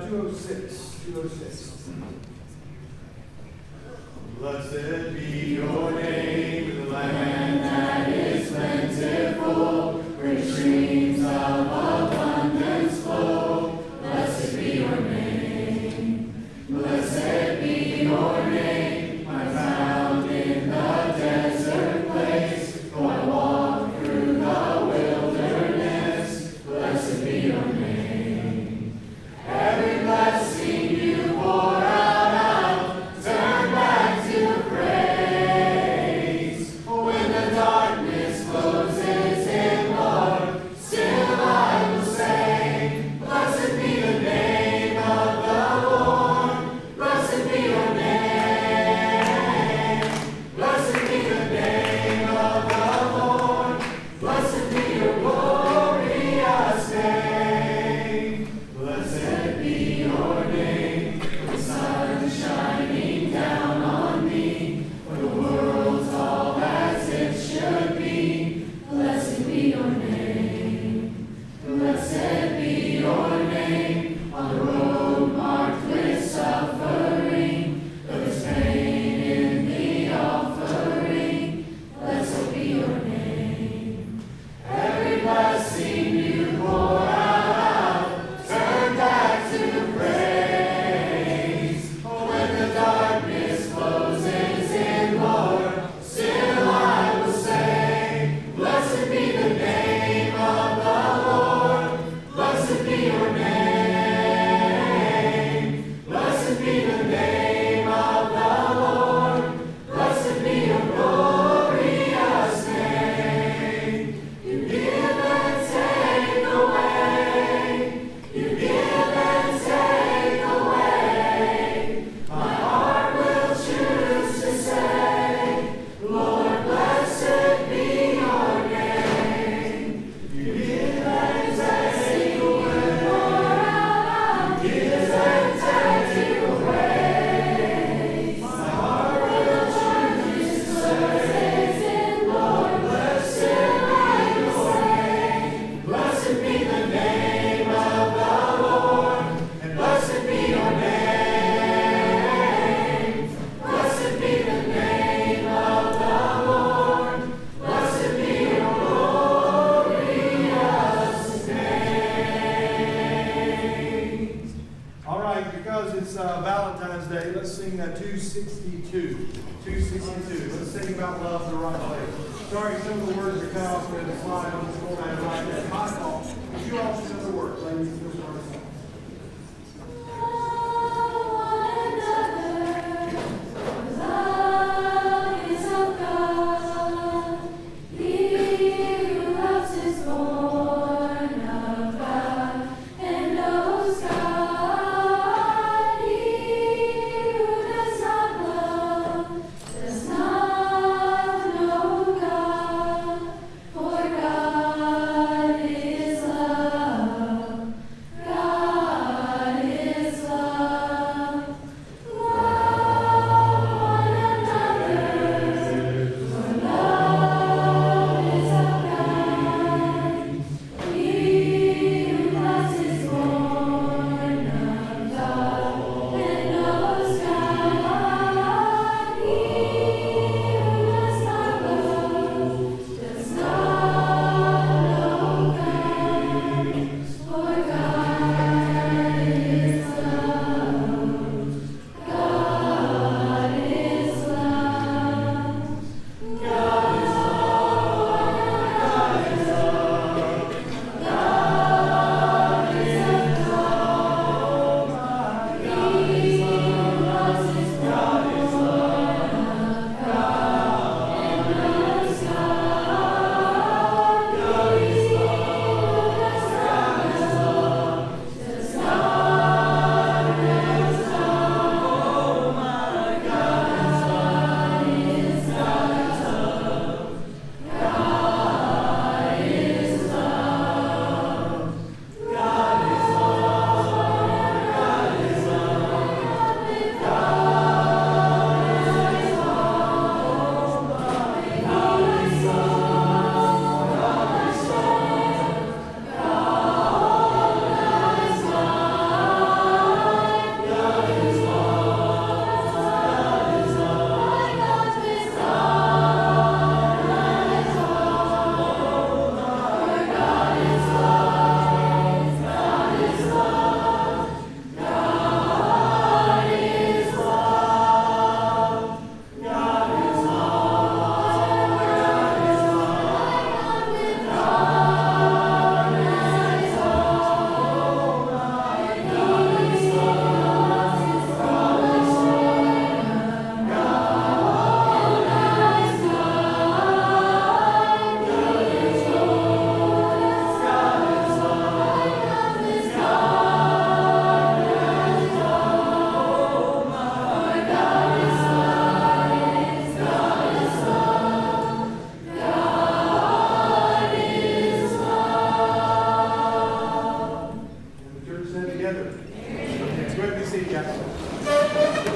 206. 206. Blessed be your name in the land that is plentiful, where streams of abundance flow. Blessed be your name. Blessed be your name. I'm found in the desert place, though I walk through the wilderness. Blessed be your name. Every blessing you pour out, turn back to praise. When the darkness closes in, Lord, still I will say, blessed be the name of the Lord. Blessed be your name. Blessed be the name of the Lord. Blessed be your glorious name. Blessed be your name. The sun shining down on me, when the world's all as it should be. Blessed be your name. Blessed be your name. On the road marked with suffering, though there's pain in the offering. Blessed be your name. Every blessing you pour out, turn back to praise. When the darkness closes in, Lord, still I will say, blessed be the name of the Lord. Blessed be your name. Blessed be the name of the Lord. Blessed be your glorious name. You give and take away. You give and take away. My heart will choose to say, Lord, blessed be your name. You give and take away. You give and take away. My heart will choose to say, Lord, blessed be your name. Blessed be the name of the Lord, and blessed be your name. Blessed be the name of the Lord. Blessed be your glorious name. All right, because it's Valentine's Day, let's sing 262. 262. Let's sing about love the right way. Sorry, some of the words are cut off in the slide on the format right there. My fault. But you all should know the words. Ladies and gentlemen. For God is love. God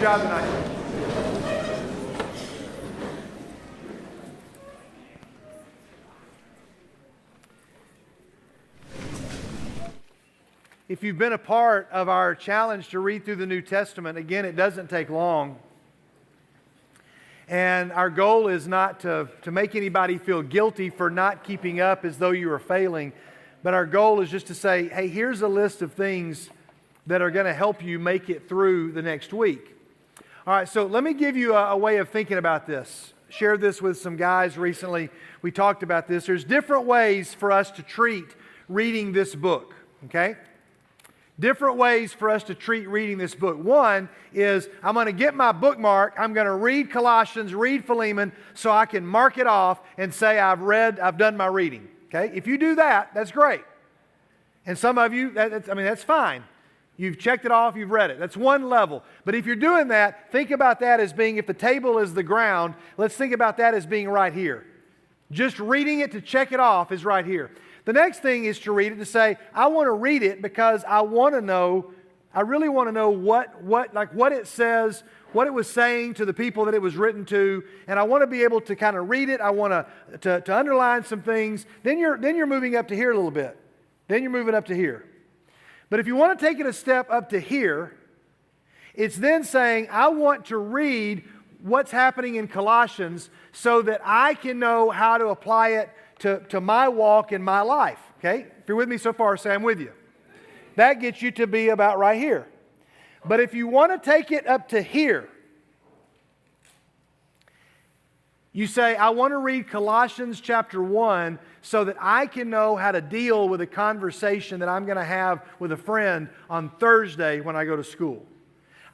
job tonight. If you've been a part of our challenge to read through the New Testament, again, it doesn't take long. And our goal is not to make anybody feel guilty for not keeping up as though you are failing, but our goal is just to say, hey, here's a list of things that are going to help you make it through the next week. All right, so let me give you a way of thinking about this. Shared this with some guys recently. We talked about this. There's different ways for us to treat reading this book, okay? Different ways for us to treat reading this book. One is I'm going to get my bookmark. I'm going to read Colossians, read Philemon, so I can mark it off and say I've done my reading. Okay? If you do that, that's great. And some of you, that's fine. You've checked it off, you've read it. That's one level. But if you're doing that, think about that as being, if the table is the ground, let's think about that as being right here. Just reading it to check it off is right here. The next thing is to read it to say, I want to read it because I want to know, I really want to know what it says, what it was saying to the people that it was written to, and I want to be able to kind of read it. I want to underline some things. Then you're moving up to here a little bit. Then you're moving up to here. But if you want to take it a step up to here, it's then saying, I want to read what's happening in Colossians so that I can know how to apply it to my walk in my life, okay? If you're with me so far, say I'm with you. That gets you to be about right here. But if you want to take it up to here, you say, I want to read Colossians chapter 1 so that I can know how to deal with a conversation that I'm going to have with a friend on Thursday when I go to school.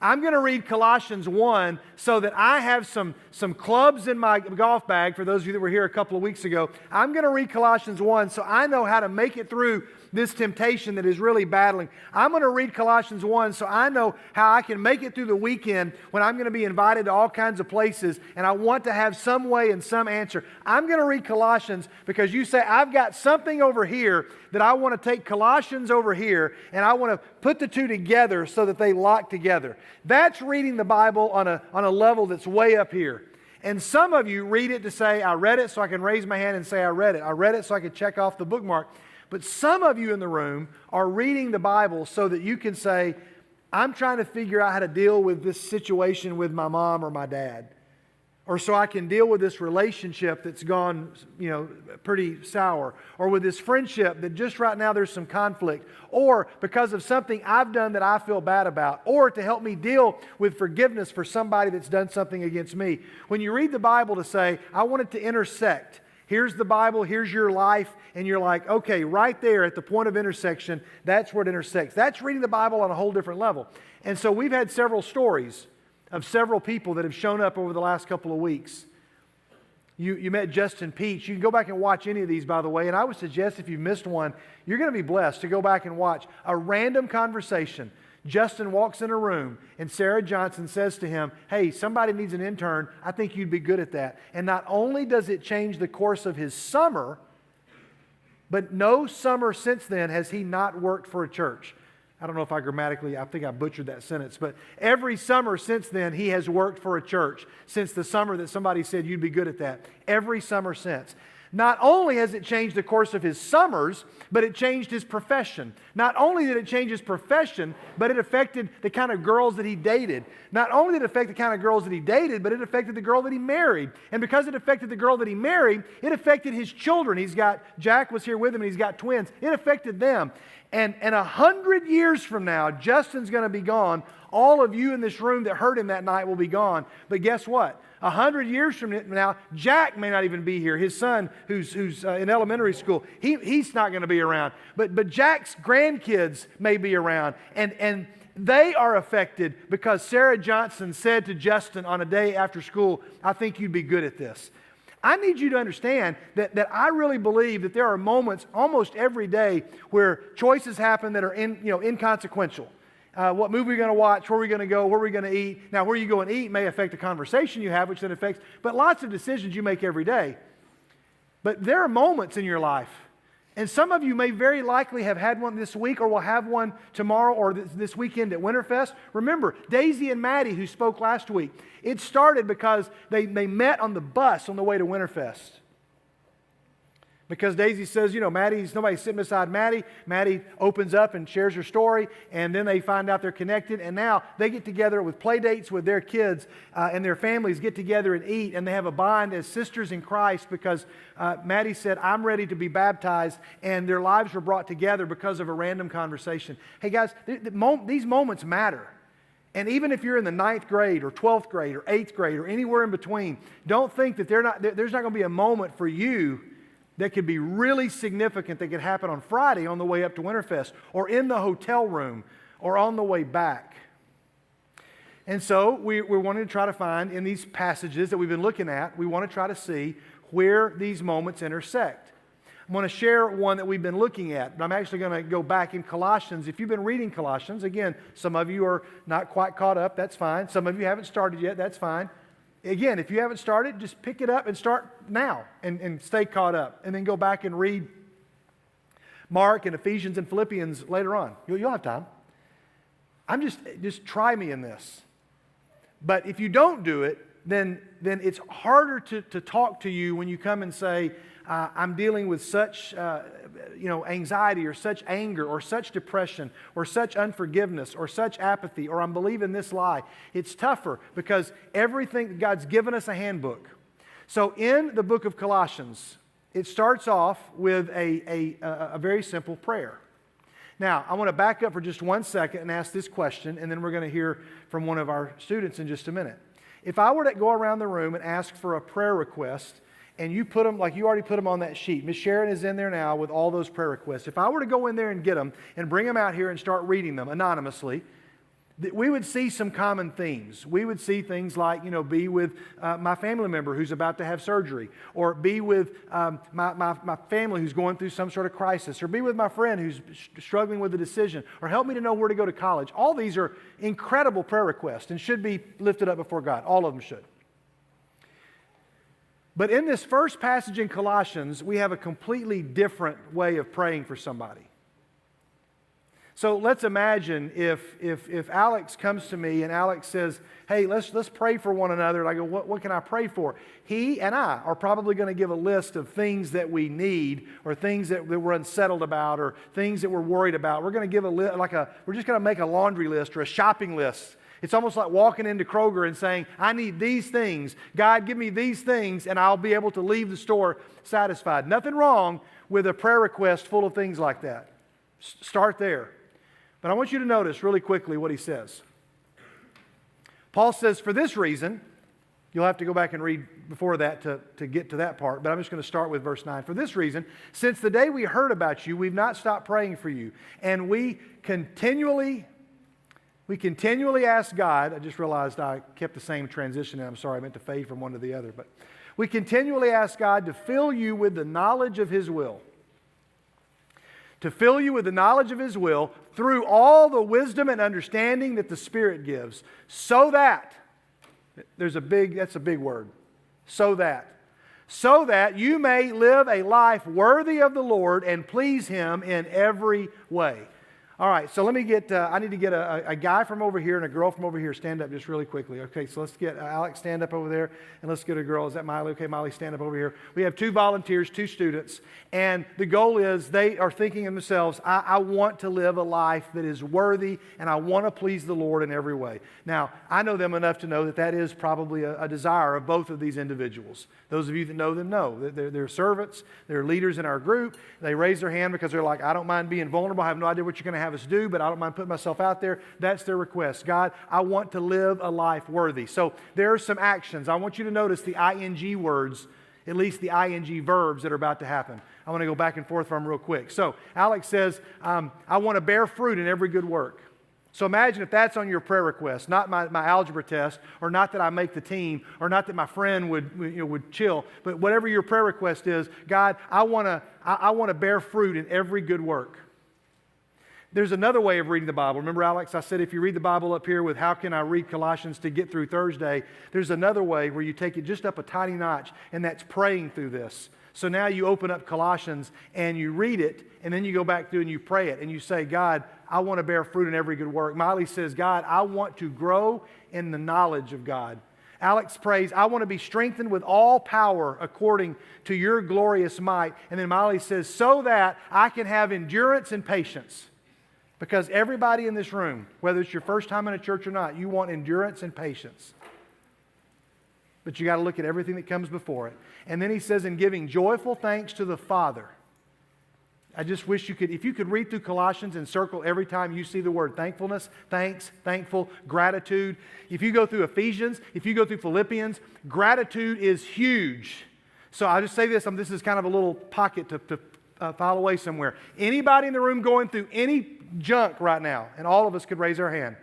I'm going to read Colossians 1 so that I have some clubs in my golf bag. For those of you that were here a couple of weeks ago, I'm going to read Colossians 1 so I know how to make it through this temptation that is really battling. I'm going to read Colossians 1 so I know how I can make it through the weekend when I'm going to be invited to all kinds of places and I want to have some way and some answer. I'm going to read Colossians because you say, I've got something over here that I want to take Colossians over here and I want to put the two together so that they lock together. That's reading the Bible on a level that's way up here. And some of you read it to say, I read it so I can raise my hand and say I read it. I read it so I could check off the bookmark. But some of you in the room are reading the Bible so that you can say, I'm trying to figure out how to deal with this situation with my mom or my dad. Or so I can deal with this relationship that's gone, pretty sour. Or with this friendship that just right now there's some conflict. Or because of something I've done that I feel bad about. Or to help me deal with forgiveness for somebody that's done something against me. When you read the Bible to say, I want it to intersect. Here's the Bible, here's your life, and you're like, okay, right there at the point of intersection, that's where it intersects. That's reading the Bible on a whole different level. And so we've had several stories of several people that have shown up over the last couple of weeks. You met Justin Peach. You can go back and watch any of these, by the way, and I would suggest if you've missed one, you're going to be blessed to go back and watch a random conversation. Justin walks in a room and Sarah Johnson says to him, hey, somebody needs an intern. I think you'd be good at that. And not only does it change the course of his summer, but no summer since then has he not worked for a church. I don't know if I think I butchered that sentence, but every summer since then he has worked for a church since the summer that somebody said you'd be good at that. Every summer since. Not only has it changed the course of his summers, but it changed his profession. Not only did it change his profession, but it affected the kind of girls that he dated. Not only did it affect the kind of girls that he dated, but it affected the girl that he married. And because it affected the girl that he married, it affected his children. Jack was here with him and he's got twins. It affected them. And 100 years from now, Justin's going to be gone. All of you in this room that heard him that night will be gone. But guess what? 100 years from now, Jack may not even be here. His son, who's in elementary school, he's not going to be around. But Jack's grandkids may be around. And they are affected because Sarah Johnson said to Justin on a day after school, I think you'd be good at this. I need you to understand that I really believe that there are moments almost every day where choices happen that are inconsequential. What movie we're going to watch, where we're going to go, where we're going to eat. Now, where you go and eat may affect the conversation you have, which then affects, but lots of decisions you make every day. But there are moments in your life, And some of you may very likely have had one this week or will have one tomorrow or this weekend at Winterfest. Remember, Daisy and Maddie, who spoke last week, it started because they met on the bus on the way to Winterfest. Because Daisy says, nobody's sitting beside Maddie. Maddie opens up and shares her story, and then they find out they're connected, and now they get together with play dates with their kids, and their families get together and eat, and they have a bond as sisters in Christ because Maddie said, I'm ready to be baptized, and their lives were brought together because of a random conversation. Hey guys, these moments matter. And even if you're in the 9th grade or 12th grade or 8th grade or anywhere in between, don't think that there's not going to be a moment for you that could be really significant that could happen on Friday on the way up to Winterfest or in the hotel room or on the way back. And so we're wanting to try to find in these passages that we've been looking at, we want to try to see where these moments intersect. I'm going to share one that we've been looking at, but I'm actually going to go back in Colossians. If you've been reading Colossians, again, some of you are not quite caught up, that's fine. Some of you haven't started yet, that's fine. Again, if you haven't started, just pick it up and start now and stay caught up. And then go back and read Mark and Ephesians and Philippians later on. You'll have time. Just try me in this. But if you don't do it, then it's harder to talk to you when you come and say, I'm dealing with such anxiety or such anger or such depression or such unforgiveness or such apathy or I'm believing this lie. It's tougher because God's given us a handbook. So in the book of Colossians, it starts off with a very simple prayer. Now, I want to back up for just 1 second and ask this question, and then we're going to hear from one of our students in just a minute. If I were to go around the room and ask for a prayer request, and you put them, like you already put them on that sheet. Miss Sharon is in there now with all those prayer requests. If I were to go in there and get them and bring them out here and start reading them anonymously, we would see some common themes. We would see things like, be with my family member who's about to have surgery, or be with my family who's going through some sort of crisis, or be with my friend who's struggling with a decision, or help me to know where to go to college. All these are incredible prayer requests and should be lifted up before God. All of them should. But in this first passage in Colossians, we have a completely different way of praying for somebody. So let's imagine if Alex comes to me and Alex says, hey, let's pray for one another. And I go, what can I pray for? He and I are probably going to give a list of things that we need or things that we're unsettled about or things that we're worried about. We're going to give we're just going to make a laundry list or a shopping list. It's almost like walking into Kroger and saying, I need these things. God, give me these things, and I'll be able to leave the store satisfied. Nothing wrong with a prayer request full of things like that. Start there. But I want you to notice really quickly what he says. Paul says, for this reason, you'll have to go back and read before that to get to that part, but I'm just going to start with verse 9. For this reason, since the day we heard about you, we've not stopped praying for you, and we continually ask God. I just realized I kept the same transition, and I'm sorry, I meant to fade from one to the other. But we continually ask God to fill you with the knowledge of His will. To fill you with the knowledge of His will through all the wisdom and understanding that the Spirit gives, so that, that's a big word, so that you may live a life worthy of the Lord and please Him in every way. All right, so I need to get a guy from over here and a girl from over here. Stand up just really quickly. Okay, so let's get Alex, stand up over there, and let's get a girl. Is that Miley? Okay, Miley, stand up over here. We have 2 volunteers, 2 students, and the goal is they are thinking of themselves, I want to live a life that is worthy, and I want to please the Lord in every way. Now, I know them enough to know that is probably a desire of both of these individuals. Those of you that know them know that they're servants, they're leaders in our group. They raise their hand because they're like, I don't mind being vulnerable. I have no idea what you're going to have us do, but I don't mind putting myself out there. That's their request. God, I want to live a life worthy. So there are some actions. I want you to notice the ing words, at least the ing verbs that are about to happen. I want to go back and forth from them real quick. So Alex says, I want to bear fruit in every good work. So imagine if that's on your prayer request, not my algebra test, or not that I make the team, or not that my friend would chill, but whatever your prayer request is, God, I want to bear fruit in every good work. There's another way of reading the Bible. Remember, Alex, I said if you read the Bible up here with how can I read Colossians to get through Thursday, there's another way where you take it just up a tiny notch, and that's praying through this. So now you open up Colossians and you read it, and then you go back through and you pray it, and you say, God, I want to bear fruit in every good work. Miley says, God, I want to grow in the knowledge of God. Alex prays, I want to be strengthened with all power according to your glorious might. And then Miley says, so that I can have endurance and patience. Because everybody in this room, whether it's your first time in a church or not, you want endurance and patience. But you got to look at everything that comes before it. And then he says, in giving joyful thanks to the Father. I just wish you could, if you could read through Colossians and circle every time you see the word thankfulness, thanks, thankful, gratitude. If you go through Ephesians, if you go through Philippians, gratitude is huge. So I'll just say this, this is kind of a little pocket to file away somewhere. Anybody in the room going through any junk right now, and all of us could raise our hand,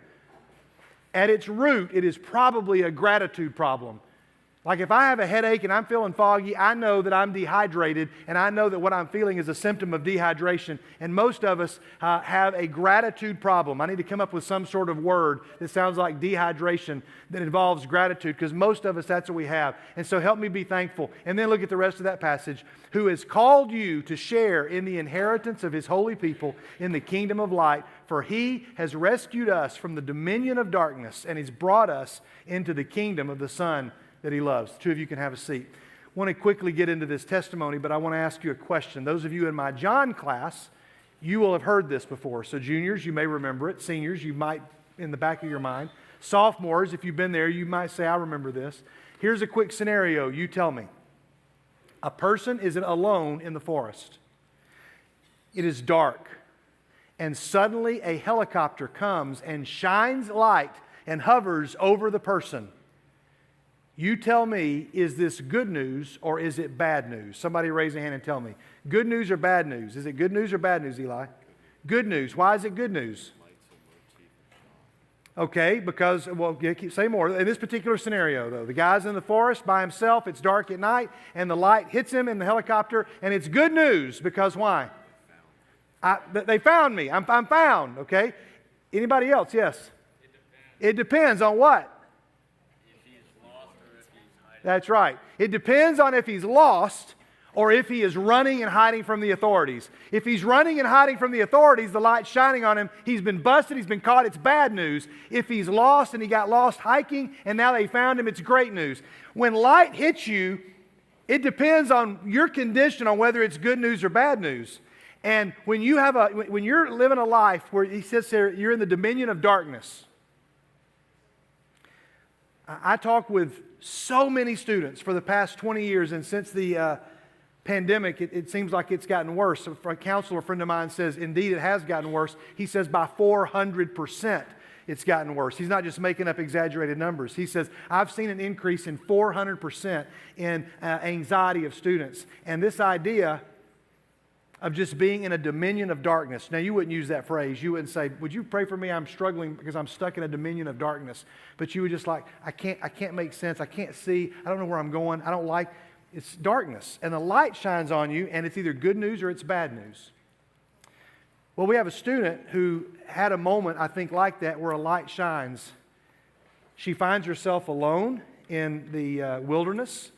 at its root, it is probably a gratitude problem. Like if I have a headache and I'm feeling foggy, I know that I'm dehydrated, and I know that what I'm feeling is a symptom of dehydration. And most of us have a gratitude problem. I need to come up with some sort of word that sounds like dehydration that involves gratitude, because most of us, that's what we have. And so help me be thankful. And then look at the rest of that passage. Who has called you to share in the inheritance of His holy people in the kingdom of light, for He has rescued us from the dominion of darkness and He's brought us into the kingdom of the Son that He loves. Two of you can have a seat. I want to quickly get into this testimony, but I want to ask you a question. Those of you in my John class, you will have heard this before. So juniors, you may remember it. Seniors, you might in the back of your mind. Sophomores, if you've been there, you might say, I remember this. Here's a quick scenario. You tell me. A person is alone in the forest. It is dark. And suddenly a helicopter comes and shines light and hovers over the person. You tell me, is this good news or is it bad news? Somebody raise a hand and tell me. Good news or bad news? Is it good news or bad news, Eli? Good news. Why is it good news? Okay, because, well, say more. In this particular scenario, though, the guy's in the forest by himself, it's dark at night, and the light hits him in the helicopter, and it's good news because why? They found me. I'm found, okay? Anybody else? Yes? It depends on what? That's right. It depends on if he's lost or if he is running and hiding from the authorities. If he's running and hiding from the authorities, the light's shining on him, he's been busted, he's been caught, it's bad news. If he's lost and he got lost hiking and now they found him, it's great news. When light hits you, it depends on your condition on whether it's good news or bad news. And when you're living a life where he says there, you're in the dominion of darkness. I talk with so many students for the past 20 years, and since the pandemic, it seems like it's gotten worse. A counselor friend of mine says, indeed, it has gotten worse. He says by 400% it's gotten worse. He's not just making up exaggerated numbers. He says, I've seen an increase in 400% in anxiety of students. And this idea of just being in a dominion of darkness. Now, you wouldn't use that phrase. You wouldn't say, would you pray for me? I'm struggling because I'm stuck in a dominion of darkness. But you would just like, I can't make sense. I can't see. I don't know where I'm going. I don't like. It's darkness. And the light shines on you, and it's either good news or it's bad news. Well, we have a student who had a moment, I think, like that, where a light shines. She finds herself alone in the wilderness,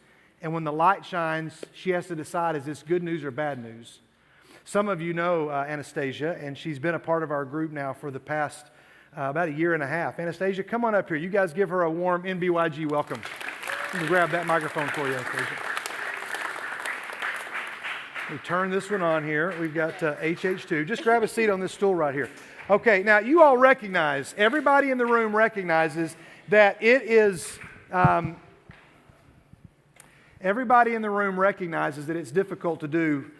and when the light shines, she has to decide, is this good news or bad news? Some of you know Anastasia, and she's been a part of our group now for the past about a year and a half. Anastasia, come on up here. You guys give her a warm NBYG welcome. Let me grab that microphone for you, Anastasia. We turn this one on here. We've got HH2. Just grab a seat on this stool right here. Okay, now you all recognize, everybody in the room recognizes that it is, everybody in the room recognizes that it's difficult to do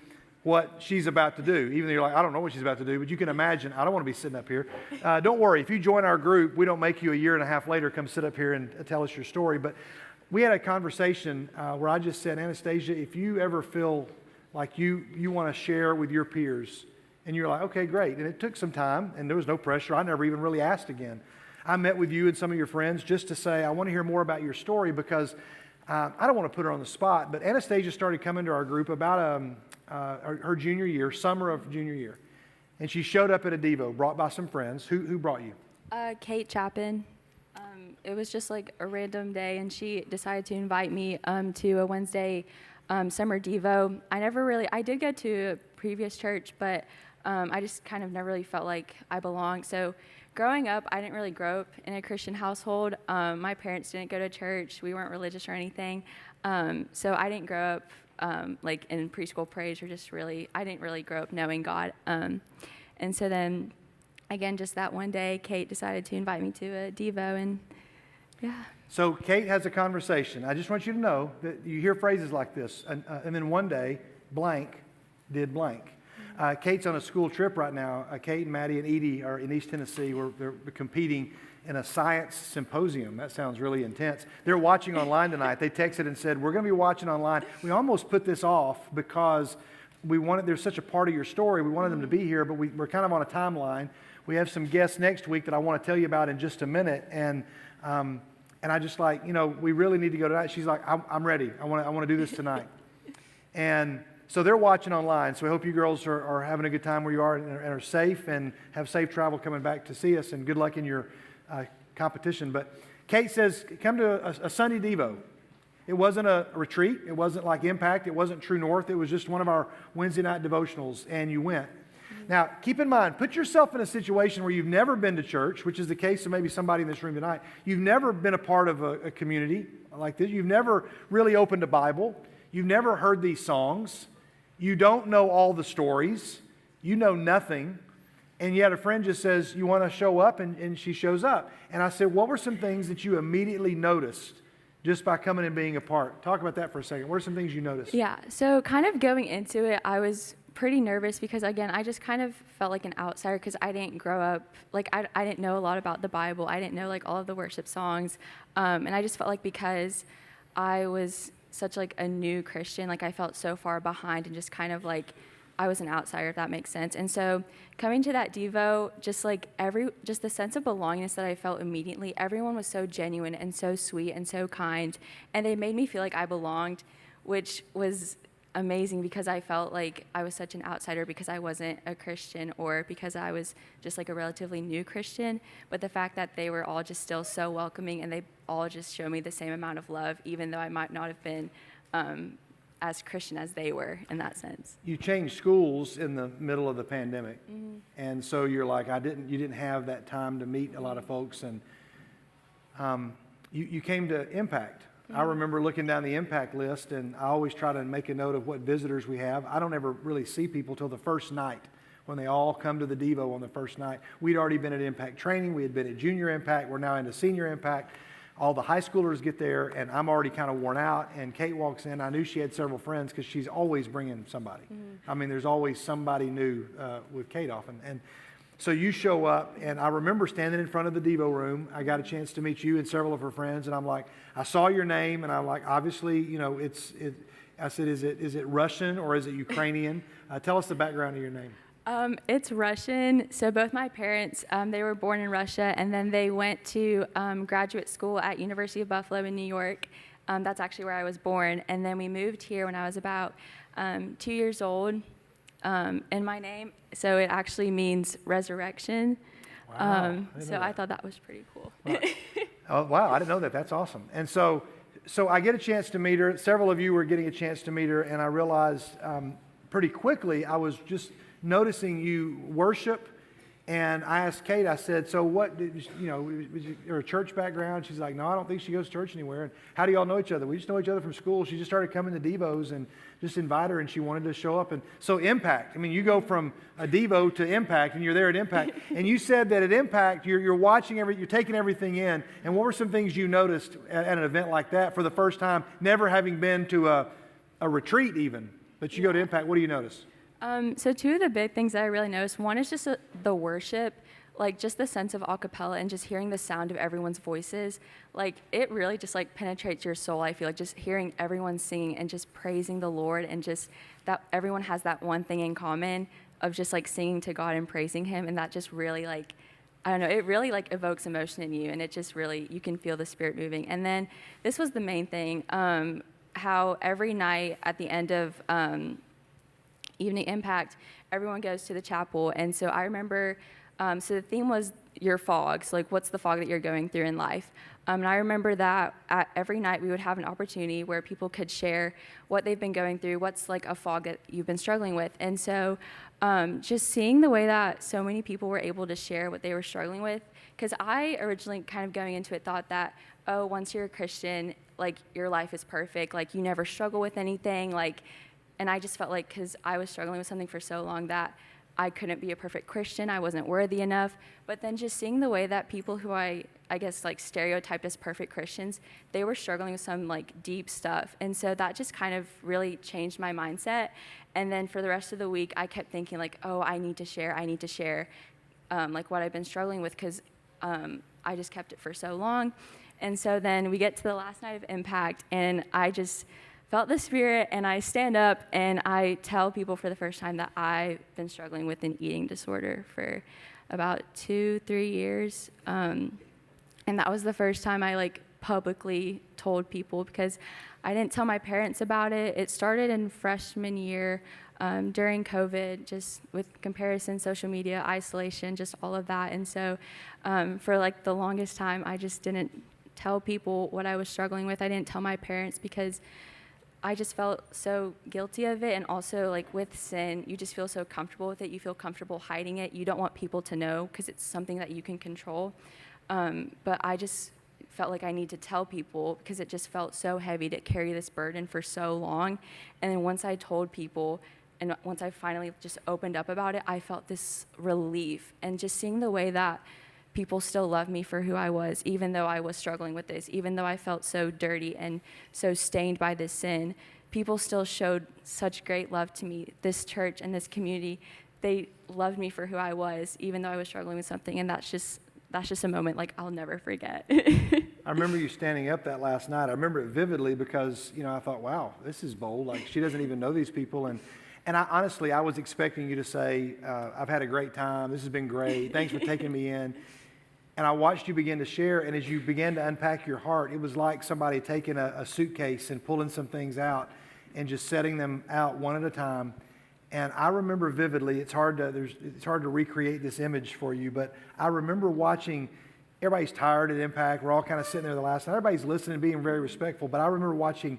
what she's about to do. Even though you're like, I don't know what she's about to do, but you can imagine, I don't want to be sitting up here. Don't worry, if you join our group, we don't make you a year and a half later come sit up here and tell us your story. But we had a conversation where I just said, Anastasia, if you ever feel like you want to share with your peers, and you're like, okay, great. And it took some time, and there was no pressure. I never even really asked again. I met with you and some of your friends just to say, I want to hear more about your story, because I don't want to put her on the spot, but Anastasia started coming to our group about her junior year, summer of junior year. And she showed up at a Devo, brought by some friends. Who brought you? Kate Chapin. It was just like a random day, and she decided to invite me to a Wednesday summer Devo. I did go to a previous church, but I just kind of never really felt like I belonged. So growing up, I didn't really grow up in a Christian household. My parents didn't go to church. We weren't religious or anything. So I didn't grow up like in preschool praise I didn't really grow up knowing God. And so then, again, just that one day, Kate decided to invite me to a Devo, and yeah. So Kate has a conversation. I just want you to know that you hear phrases like this, and then one day, blank did blank. Kate's on a school trip right now. Kate and Maddie and Edie are in East Tennessee where they're competing in a science symposium. That sounds really intense. They're watching online tonight. They texted and said, we're going to be watching online. We almost put this off because there's such a part of your story. We wanted them to be here, but we're kind of on a timeline. We have some guests next week that I want to tell you about in just a minute. And I just like, we really need to go tonight. She's like, I'm ready. I want to do this tonight. And so they're watching online. So I hope you girls are having a good time where you are and are safe and have safe travel coming back to see us, and good luck in your competition. But Kate says, come to a Sunday Devo. It wasn't a retreat. It wasn't like Impact. It wasn't True North. It was just one of our Wednesday night devotionals, and you went. Now, keep in mind, put yourself in a situation where you've never been to church, which is the case of maybe somebody in this room tonight. You've never been a part of a community like this. You've never really opened a Bible. You've never heard these songs. You don't know all the stories. You know nothing. And yet a friend just says, you want to show up? And she shows up. And I said, what were some things that you immediately noticed just by coming and being a part? Talk about that for a second. What are some things you noticed? Yeah, so kind of going into it, I was pretty nervous because, again, I just kind of felt like an outsider because I didn't grow up, like I didn't know a lot about the Bible. I didn't know like all of the worship songs. And I just felt like because I was such like a new Christian, like I felt so far behind and just kind of like I was an outsider, if that makes sense. And so coming to that Devo, just the sense of belongingness that I felt immediately, everyone was so genuine and so sweet and so kind, and they made me feel like I belonged, which was amazing because I felt like I was such an outsider because I wasn't a Christian or because I was just like a relatively new Christian. But the fact that they were all just still so welcoming and they all just showed me the same amount of love, even though I might not have been as Christian as they were in that sense. You changed schools in the middle of the pandemic. Mm-hmm. And so you're like, you didn't have that time to meet a lot of folks. And you came to Impact. I remember looking down the Impact list, and I always try to make a note of what visitors we have. I don't ever really see people till the first night when they all come to the Devo on the first night. We'd already been at Impact training. We had been at Junior Impact. We're now into Senior Impact. All the high schoolers get there, and I'm already kind of worn out, and Kate walks in. I knew she had several friends because she's always bringing somebody. Mm-hmm. I mean, there's always somebody new with Kate often. And so you show up, and I remember standing in front of the Devo room. I got a chance to meet you and several of her friends, and I'm like, I saw your name, and I'm like, obviously, I said, is it Russian or is it Ukrainian? Tell us the background of your name. It's Russian. So both my parents, they were born in Russia, and then they went to graduate school at University of Buffalo in New York. That's actually where I was born. And then we moved here when I was about 2 years old. And my name, so it actually means resurrection. Wow, I thought that was pretty cool. Wow. Oh, wow, I didn't know that. That's awesome. And so I get a chance to meet her. Several of you were getting a chance to meet her, and I realized pretty quickly I was just noticing you worship. And I asked Kate, I said, so what, was your a church background? She's like, no, I don't think she goes to church anywhere. And how do y'all know each other? We just know each other from school. She just started coming to Devos and just invite her, and she wanted to show up. And so Impact, I mean, you go from a Devo to Impact, and you're there at Impact. And you said that at Impact, you're watching you're taking everything in. And what were some things you noticed at an event like that for the first time, never having been to a retreat even? But you go to Impact, what do you notice? So two of the big things that I really noticed, one is just the worship, like just the sense of a cappella and just hearing the sound of everyone's voices. Like it really just like penetrates your soul. I feel like just hearing everyone sing and just praising the Lord, and just that everyone has that one thing in common of just like singing to God and praising Him. And that just really like, I don't know, it really like evokes emotion in you, and it just really, you can feel the Spirit moving. And then this was the main thing, how every night at the end of Evening Impact, everyone goes to the chapel. And so I remember So the theme was your fog. So like, what's the fog that you're going through in life? And I remember that every night we would have an opportunity where people could share what they've been going through, what's like a fog that you've been struggling with. And so just seeing the way that so many people were able to share what they were struggling with, because I originally kind of going into it thought that, oh, once you're a Christian, like your life is perfect, like you never struggle with anything, like, and I just felt like, because I was struggling with something for so long that I couldn't be a perfect Christian, I wasn't worthy enough. But then just seeing the way that people who I guess like stereotyped as perfect Christians, they were struggling with some like deep stuff. And so that just kind of really changed my mindset. And then for the rest of the week, I kept thinking like, oh, I need to share like what I've been struggling with, because I just kept it for so long. And so then we get to the last night of Impact, and I just felt the Spirit, and I stand up and I tell people for the first time that I've been struggling with an eating disorder for about 2-3 years. And that was the first time I like publicly told people, because I didn't tell my parents about it. It started in freshman year during COVID, just with comparison, social media, isolation, just all of that. And so for like the longest time, I just didn't tell people what I was struggling with. I didn't tell my parents because I just felt so guilty of it. And also like with sin, you just feel so comfortable with it. You feel comfortable hiding it. You don't want people to know because it's something that you can control. But I just felt like I need to tell people because it just felt so heavy to carry this burden for so long. And then once I told people, and once I finally just opened up about it, I felt this relief. And just seeing the way that people still love me for who I was, even though I was struggling with this, even though I felt so dirty and so stained by this sin, people still showed such great love to me. This church and this community, they loved me for who I was, even though I was struggling with something. And that's just a moment like I'll never forget. I remember you standing up that last night. I remember it vividly because, I thought, wow, this is bold. Like, she doesn't even know these people. And I honestly, I was expecting you to say, I've had a great time. This has been great. Thanks for taking me in. And I watched you begin to share, and as you began to unpack your heart, it was like somebody taking a suitcase and pulling some things out and just setting them out one at a time. And I remember vividly, it's hard to recreate this image for you, but I remember watching, everybody's tired at Impact, we're all kind of sitting there the last night, everybody's listening, being very respectful, but I remember watching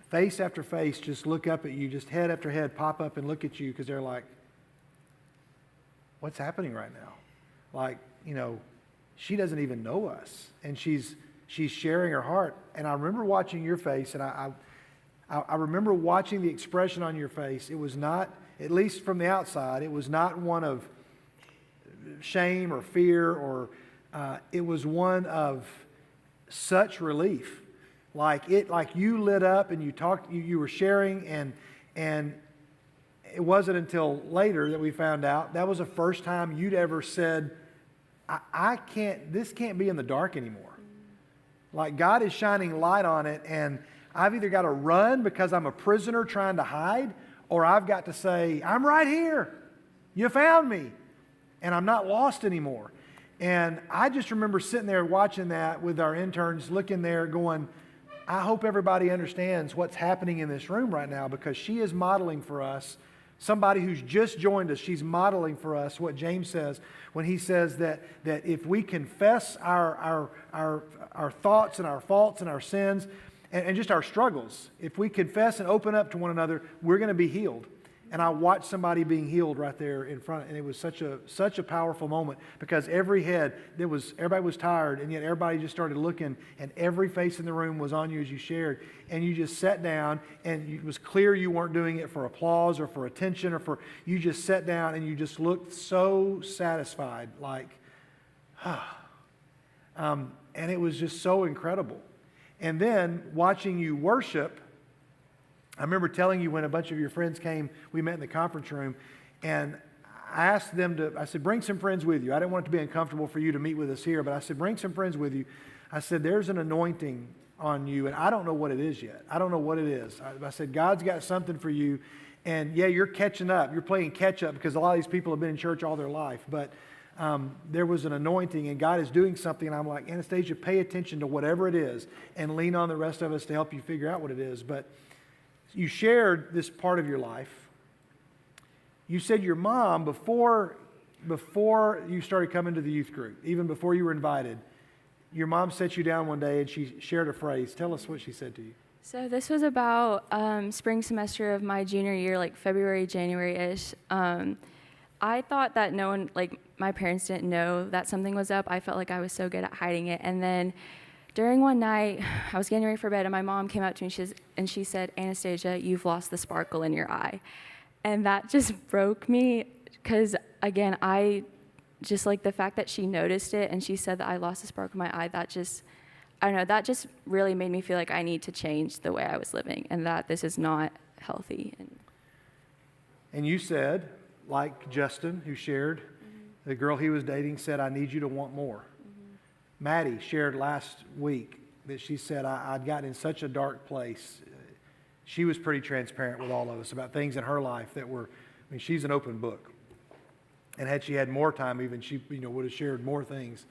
face after face just look up at you, just head after head pop up and look at you, because they're like, what's happening right now? Like, she doesn't even know us, and she's sharing her heart. And I remember watching your face, and I remember watching the expression on your face. It was not, at least from the outside, it was not one of shame or fear, or it was one of such relief. Like you lit up and you talked, you were sharing, and it wasn't until later that we found out that was the first time you'd ever said, this can't be in the dark anymore. Like, God is shining light on it, and I've either got to run because I'm a prisoner trying to hide, or I've got to say, I'm right here. You found me, and I'm not lost anymore. And I just remember sitting there watching that with our interns, looking there going, I hope everybody understands what's happening in this room right now, because she is modeling for us, somebody who's just joined us, she's modeling for us what James says when he says that if we confess our thoughts and our faults and our sins and just our struggles, if we confess and open up to one another, we're going to be healed. And I watched somebody being healed right there in front, and it was such a powerful moment, because everybody was tired, and yet everybody just started looking, and every face in the room was on you as you shared, and you just sat down, and it was clear you weren't doing it for applause or for attention you just sat down and you just looked so satisfied, like, and it was just so incredible. And then watching you worship, I remember telling you when a bunch of your friends came, we met in the conference room, and I asked them I said, bring some friends with you. I didn't want it to be uncomfortable for you to meet with us here, but I said, bring some friends with you. I said, there's an anointing on you, and I don't know what it is yet. I don't know what it is. I said, God's got something for you, and yeah, you're catching up. You're playing catch up because a lot of these people have been in church all their life, but there was an anointing, and God is doing something, and I'm like, Anastasia, pay attention to whatever it is, and lean on the rest of us to help you figure out what it is. But you shared this part of your life. You said your mom, before before you started coming to the youth group, even before you were invited, your mom sat you down one day and she shared a phrase. Tell us what she said to you. So this was about spring semester of my junior year, like February, January-ish. I thought that no one, like my parents didn't know that something was up. I felt like I was so good at hiding it. And then during one night, I was getting ready for bed, and my mom came up to me and she said, "Anastasia, you've lost the sparkle in your eye." And that just broke me because, again, I just like the fact that she noticed it and she said that I lost the sparkle in my eye, that just, I don't know, that just really made me feel like I need to change the way I was living and that this is not healthy. And you said, like Justin, who shared, the girl he was dating said, "I need you to want more." Maddie shared last week that she said, I'd gotten in such a dark place. She was pretty transparent with all of us about things in her life that were, I mean, she's an open book. And had she had more time, even she would have shared more things.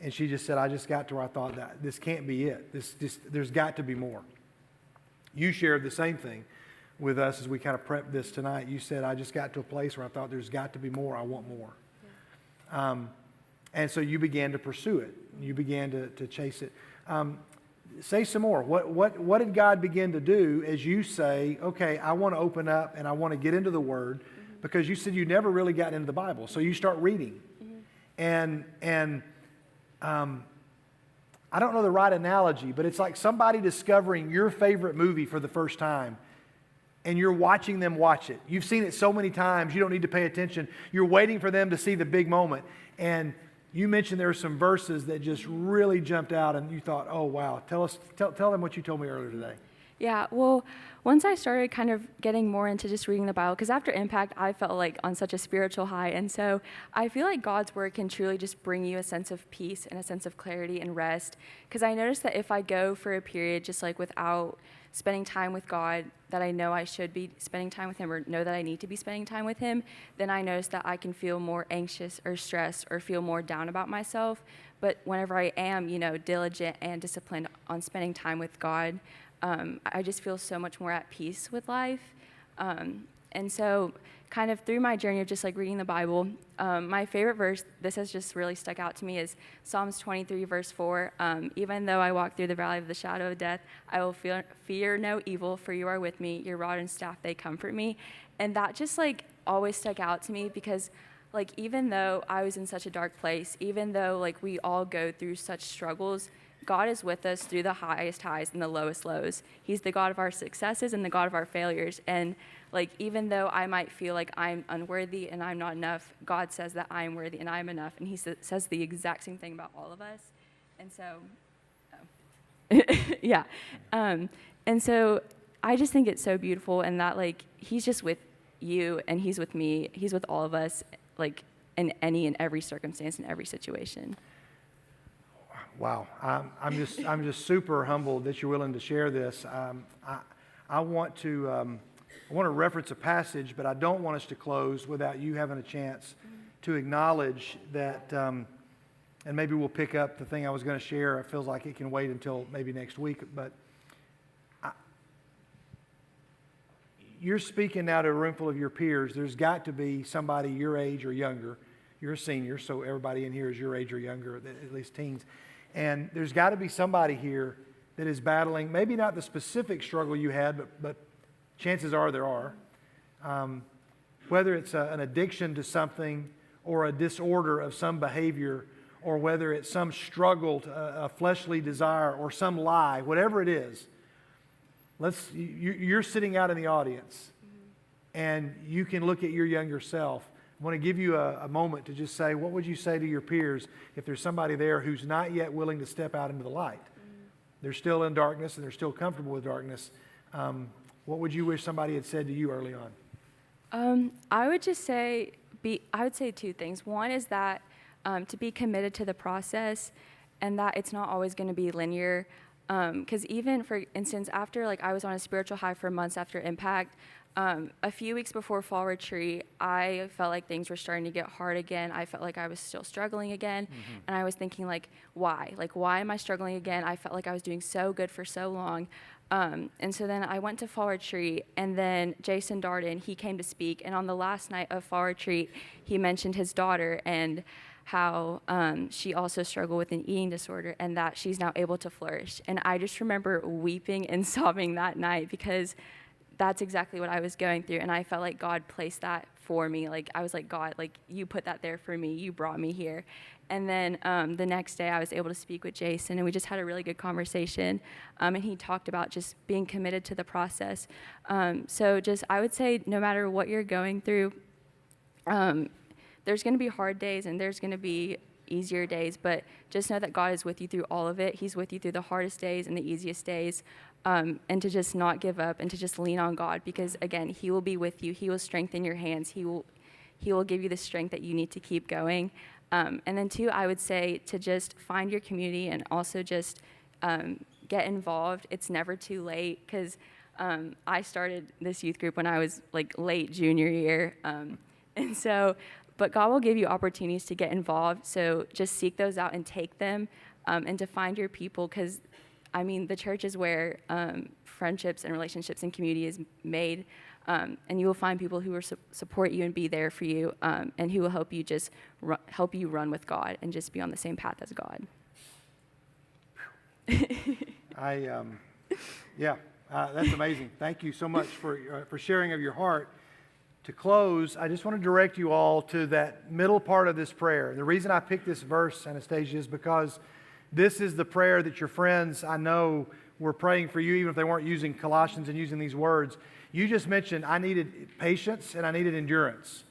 And she just said, I just got to where I thought that this can't be it. There's got to be more. You shared the same thing with us as we kind of prepped this tonight. You said, I just got to a place where I thought there's got to be more. I want more. Yeah. And so you began to pursue it. You began to chase it. Say some more. What did God begin to do as you say, okay, I want to open up and I want to get into the Word? Because you said you never really got into the Bible. So you start reading. And I don't know the right analogy, but it's like somebody discovering your favorite movie for the first time. And you're watching them watch it. You've seen it so many times, you don't need to pay attention. You're waiting for them to see the big moment. And you mentioned there were some verses that just really jumped out and you thought, oh, wow. Tell them what you told me earlier today. Yeah, well, once I started kind of getting more into just reading the Bible, because after Impact, I felt like on such a spiritual high. And so I feel like God's Word can truly just bring you a sense of peace and a sense of clarity and rest. Because I noticed that if I go for a period just like without spending time with God, that I know I should be spending time with Him or know that I need to be spending time with Him, then I notice that I can feel more anxious or stressed or feel more down about myself. But whenever I am, diligent and disciplined on spending time with God, I just feel so much more at peace with life. And so kind of through my journey of just like reading the Bible, my favorite verse, this has just really stuck out to me, is Psalms 23, verse 4. Even though I walk through the valley of the shadow of death, I will fear no evil, for you are with me. Your rod and staff, they comfort me. And that just like always stuck out to me because like even though I was in such a dark place, even though like we all go through such struggles, God is with us through the highest highs and the lowest lows. He's the God of our successes and the God of our failures. And like, even though I might feel like I'm unworthy and I'm not enough, God says that I'm worthy and I'm enough. And He says the exact same thing about all of us. And so, yeah. And so I just think it's so beautiful and that like, He's just with you and He's with me. He's with all of us, like in any and every circumstance, in every situation. Wow, I'm just super humbled that you're willing to share this. I want to reference a passage, but I don't want us to close without you having a chance to acknowledge that. And maybe we'll pick up the thing I was going to share. It feels like it can wait until maybe next week, but you're speaking now to a room full of your peers. There's got to be somebody your age or younger. You're a senior, so everybody in here is your age or younger, at least teens. And there's got to be somebody here that is battling, maybe not the specific struggle you had, but chances are there are. Whether it's an addiction to something or a disorder of some behavior, or whether it's some struggle, a fleshly desire, or some lie, whatever it is, you're sitting out in the audience, and you can look at your younger self. I want to give you a moment to just say, what would you say to your peers if there's somebody there who's not yet willing to step out into the light? They're still in darkness and they're still comfortable with darkness. What would you wish somebody had said to you early on? I would just say, I would say two things. One is that to be committed to the process and that it's not always going to be linear. Because even, for instance, after like I was on a spiritual high for months after Impact, A few weeks before fall retreat, I felt like things were starting to get hard again. I felt like I was still struggling again. And I was thinking, like, why? Like, why am I struggling again? I felt like I was doing so good for so long. And so then I went to fall retreat, and then Jason Darden, he came to speak. And on the last night of fall retreat, he mentioned his daughter and how she also struggled with an eating disorder and that she's now able to flourish. And I just remember weeping and sobbing that night because that's exactly what I was going through. And I felt like God placed that for me. Like, I was like, God, like, you put that there for me. You brought me here. And then the next day I was able to speak with Jason, and we just had a really good conversation. And he talked about just being committed to the process. So just, I would say, no matter what you're going through, there's going to be hard days and there's going to be easier days, but just know that God is with you through all of it. He's with you through the hardest days and the easiest days, and to just not give up and to just lean on God, because again, He will be with you. He will strengthen your hands. He will give you the strength that you need to keep going. And then two, I would say to just find your community and also just get involved. It's never too late, because I started this youth group when I was like late junior year, and so. But God will give you opportunities to get involved, so just seek those out and take them, and to find your people, because, I mean, the church is where friendships and relationships and community is made, and you will find people who will support you and be there for you, and who will help you just help you run with God and just be on the same path as God. That's amazing. Thank you so much for sharing of your heart. To close, I just want to direct you all to that middle part of this prayer. The reason I picked this verse, Anastasia, is because this is the prayer that your friends, I know, were praying for you, even if they weren't using Colossians and using these words. You just mentioned I needed patience and I needed endurance.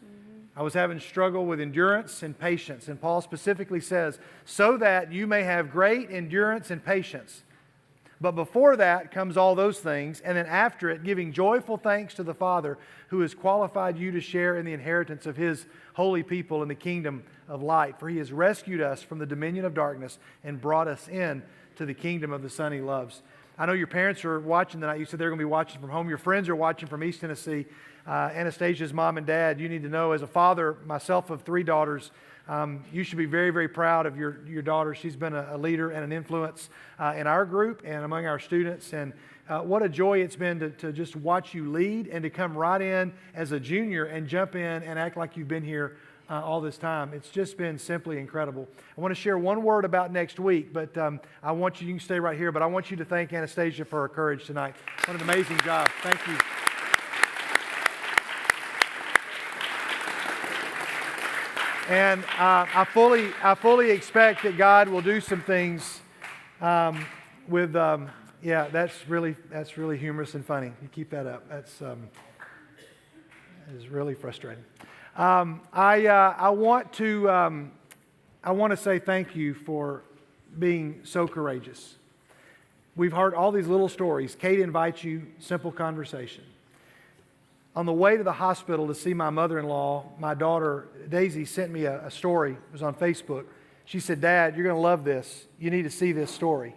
I was having struggle with endurance and patience. And Paul specifically says, so that you may have great endurance and patience. But before that comes all those things, and then after it, giving joyful thanks to the Father who has qualified you to share in the inheritance of His holy people in the kingdom of light. For He has rescued us from the dominion of darkness and brought us in to the kingdom of the Son He loves. I know your parents are watching tonight. You said they're going to be watching from home. Your friends are watching from East Tennessee. Anastasia's mom and dad, you need to know, as a father, myself of 3 daughters, you should be very, very proud of your daughter. She's been a leader and an influence in our group and among our students. And what a joy it's been to just watch you lead and to come right in as a junior and jump in and act like you've been here all this time. It's just been simply incredible. I want to share one word about next week, but I want you can stay right here, but I want you to thank Anastasia for her courage tonight. What an amazing job. Thank you. And I fully expect that God will do some things with, that's really humorous and funny. You keep that up. That is really frustrating. I want to say thank you for being so courageous. We've heard all these little stories. Kate invites you, simple conversation. On the way to the hospital to see my mother-in-law, my daughter, Daisy, sent me a story. It was on Facebook. She said, Dad, you're going to love this. You need to see this story.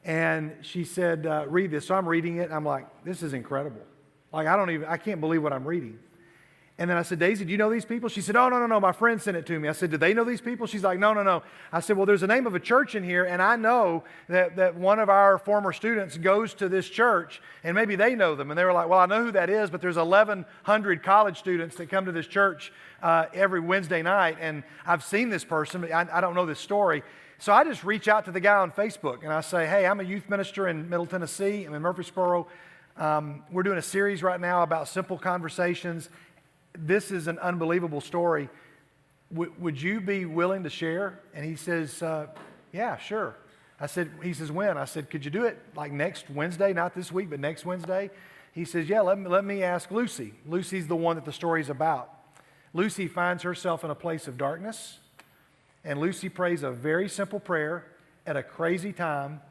And she said, read this. So I'm reading it, and I'm like, this is incredible. Like, I can't believe what I'm reading. And then I said, Daisy, do you know these people? She said, oh, no, my friend sent it to me. I said, do they know these people? She's like, no. I said, well, there's a name of a church in here, and I know that one of our former students goes to this church, and maybe they know them. And they were like, well, I know who that is, but there's 1,100 college students that come to this church every Wednesday night, and I've seen this person, but I don't know this story. So I just reach out to the guy on Facebook, and I say, hey, I'm a youth minister in Middle Tennessee. I'm in Murfreesboro. We're doing a series right now about simple conversations. This is an unbelievable story. Would you be willing to share? And he says, yeah, sure. He says, when? I said, could you do it like next Wednesday? Not this week, but next Wednesday? He says, yeah, let me ask Lucy. Lucy's the one that the story's about. Lucy finds herself in a place of darkness, and Lucy prays a very simple prayer at a crazy time.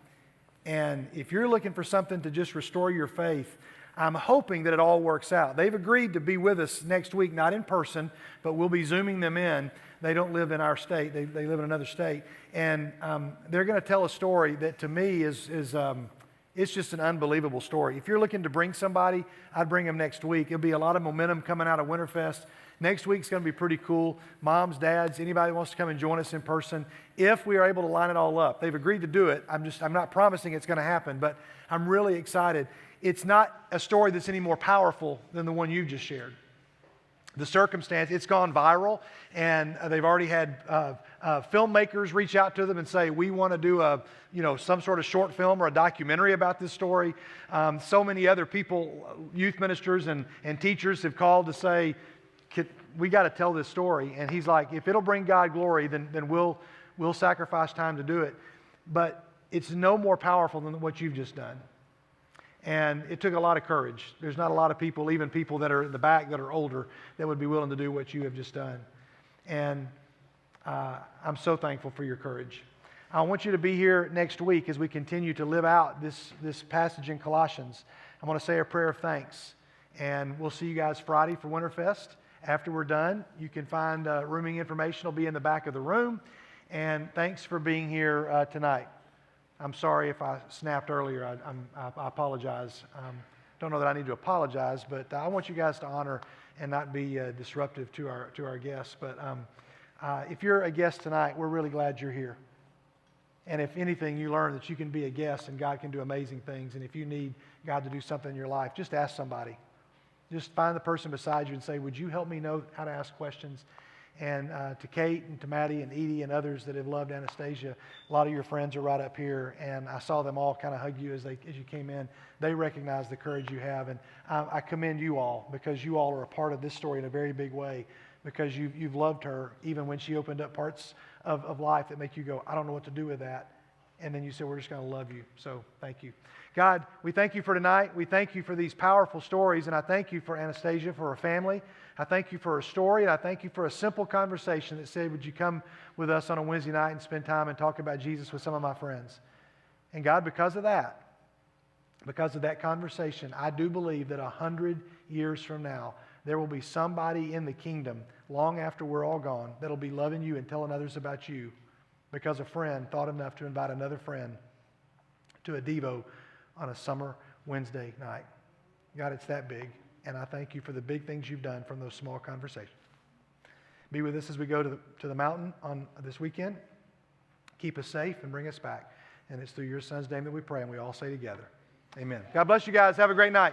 And if you're looking for something to just restore your faith, I'm hoping that it all works out. They've agreed to be with us next week, not in person, but we'll be Zooming them in. They don't live in our state. They live in another state. And they're going to tell a story that to me is It's just an unbelievable story. If you're looking to bring somebody, I'd bring them next week. It'll be a lot of momentum coming out of Winterfest. Next week's going to be pretty cool. Moms, dads, anybody wants to come and join us in person, if we are able to line it all up. They've agreed to do it. I'm not promising it's going to happen, but I'm really excited. It's not a story that's any more powerful than the one you've just shared. The circumstance, it's gone viral, and they've already had filmmakers reach out to them and say, we want to do some sort of short film or a documentary about this story. So many other people, youth ministers and teachers have called to say, we got to tell this story. And he's like, if it'll bring God glory, then we'll sacrifice time to do it. But it's no more powerful than what you've just done. And it took a lot of courage. There's not a lot of people, even people that are in the back that are older, that would be willing to do what you have just done. And I'm so thankful for your courage. I want you to be here next week as we continue to live out this passage in Colossians. I want to say a prayer of thanks. And we'll see you guys Friday for Winterfest. After we're done, you can find rooming information will be in the back of the room. And thanks for being here tonight. I'm sorry if I snapped earlier. I apologize. Don't know that I need to apologize, but I want you guys to honor and not be disruptive to our guests. But if you're a guest tonight, we're really glad you're here. And if anything, you learn that you can be a guest and God can do amazing things. And if you need God to do something in your life, just ask somebody. Just find the person beside you and say, would you help me know how to ask questions? And to Kate and to Maddie and Edie and others that have loved Anastasia, a lot of your friends are right up here, and I saw them all kind of hug you as you came in. They recognize the courage you have, and I commend you all because you all are a part of this story in a very big way because you've loved her even when she opened up parts of life that make you go, I don't know what to do with that. And then you said, we're just going to love you. So thank you. God, we thank you for tonight. We thank you for these powerful stories, and I thank you for Anastasia, for her family. I thank you for her story, and I thank you for a simple conversation that said, would you come with us on a Wednesday night and spend time and talk about Jesus with some of my friends? And God, because of that conversation, I do believe that 100 years from now, there will be somebody in the kingdom, long after we're all gone, that'll be loving you and telling others about you because a friend thought enough to invite another friend to a Devo on a summer Wednesday night. God, it's that big, and I thank you for the big things you've done from those small conversations. Be with us as we go to the mountain on this weekend. Keep us safe and bring us back. And it's through your Son's name that we pray, and we all say together, amen. God bless you guys. Have a great night.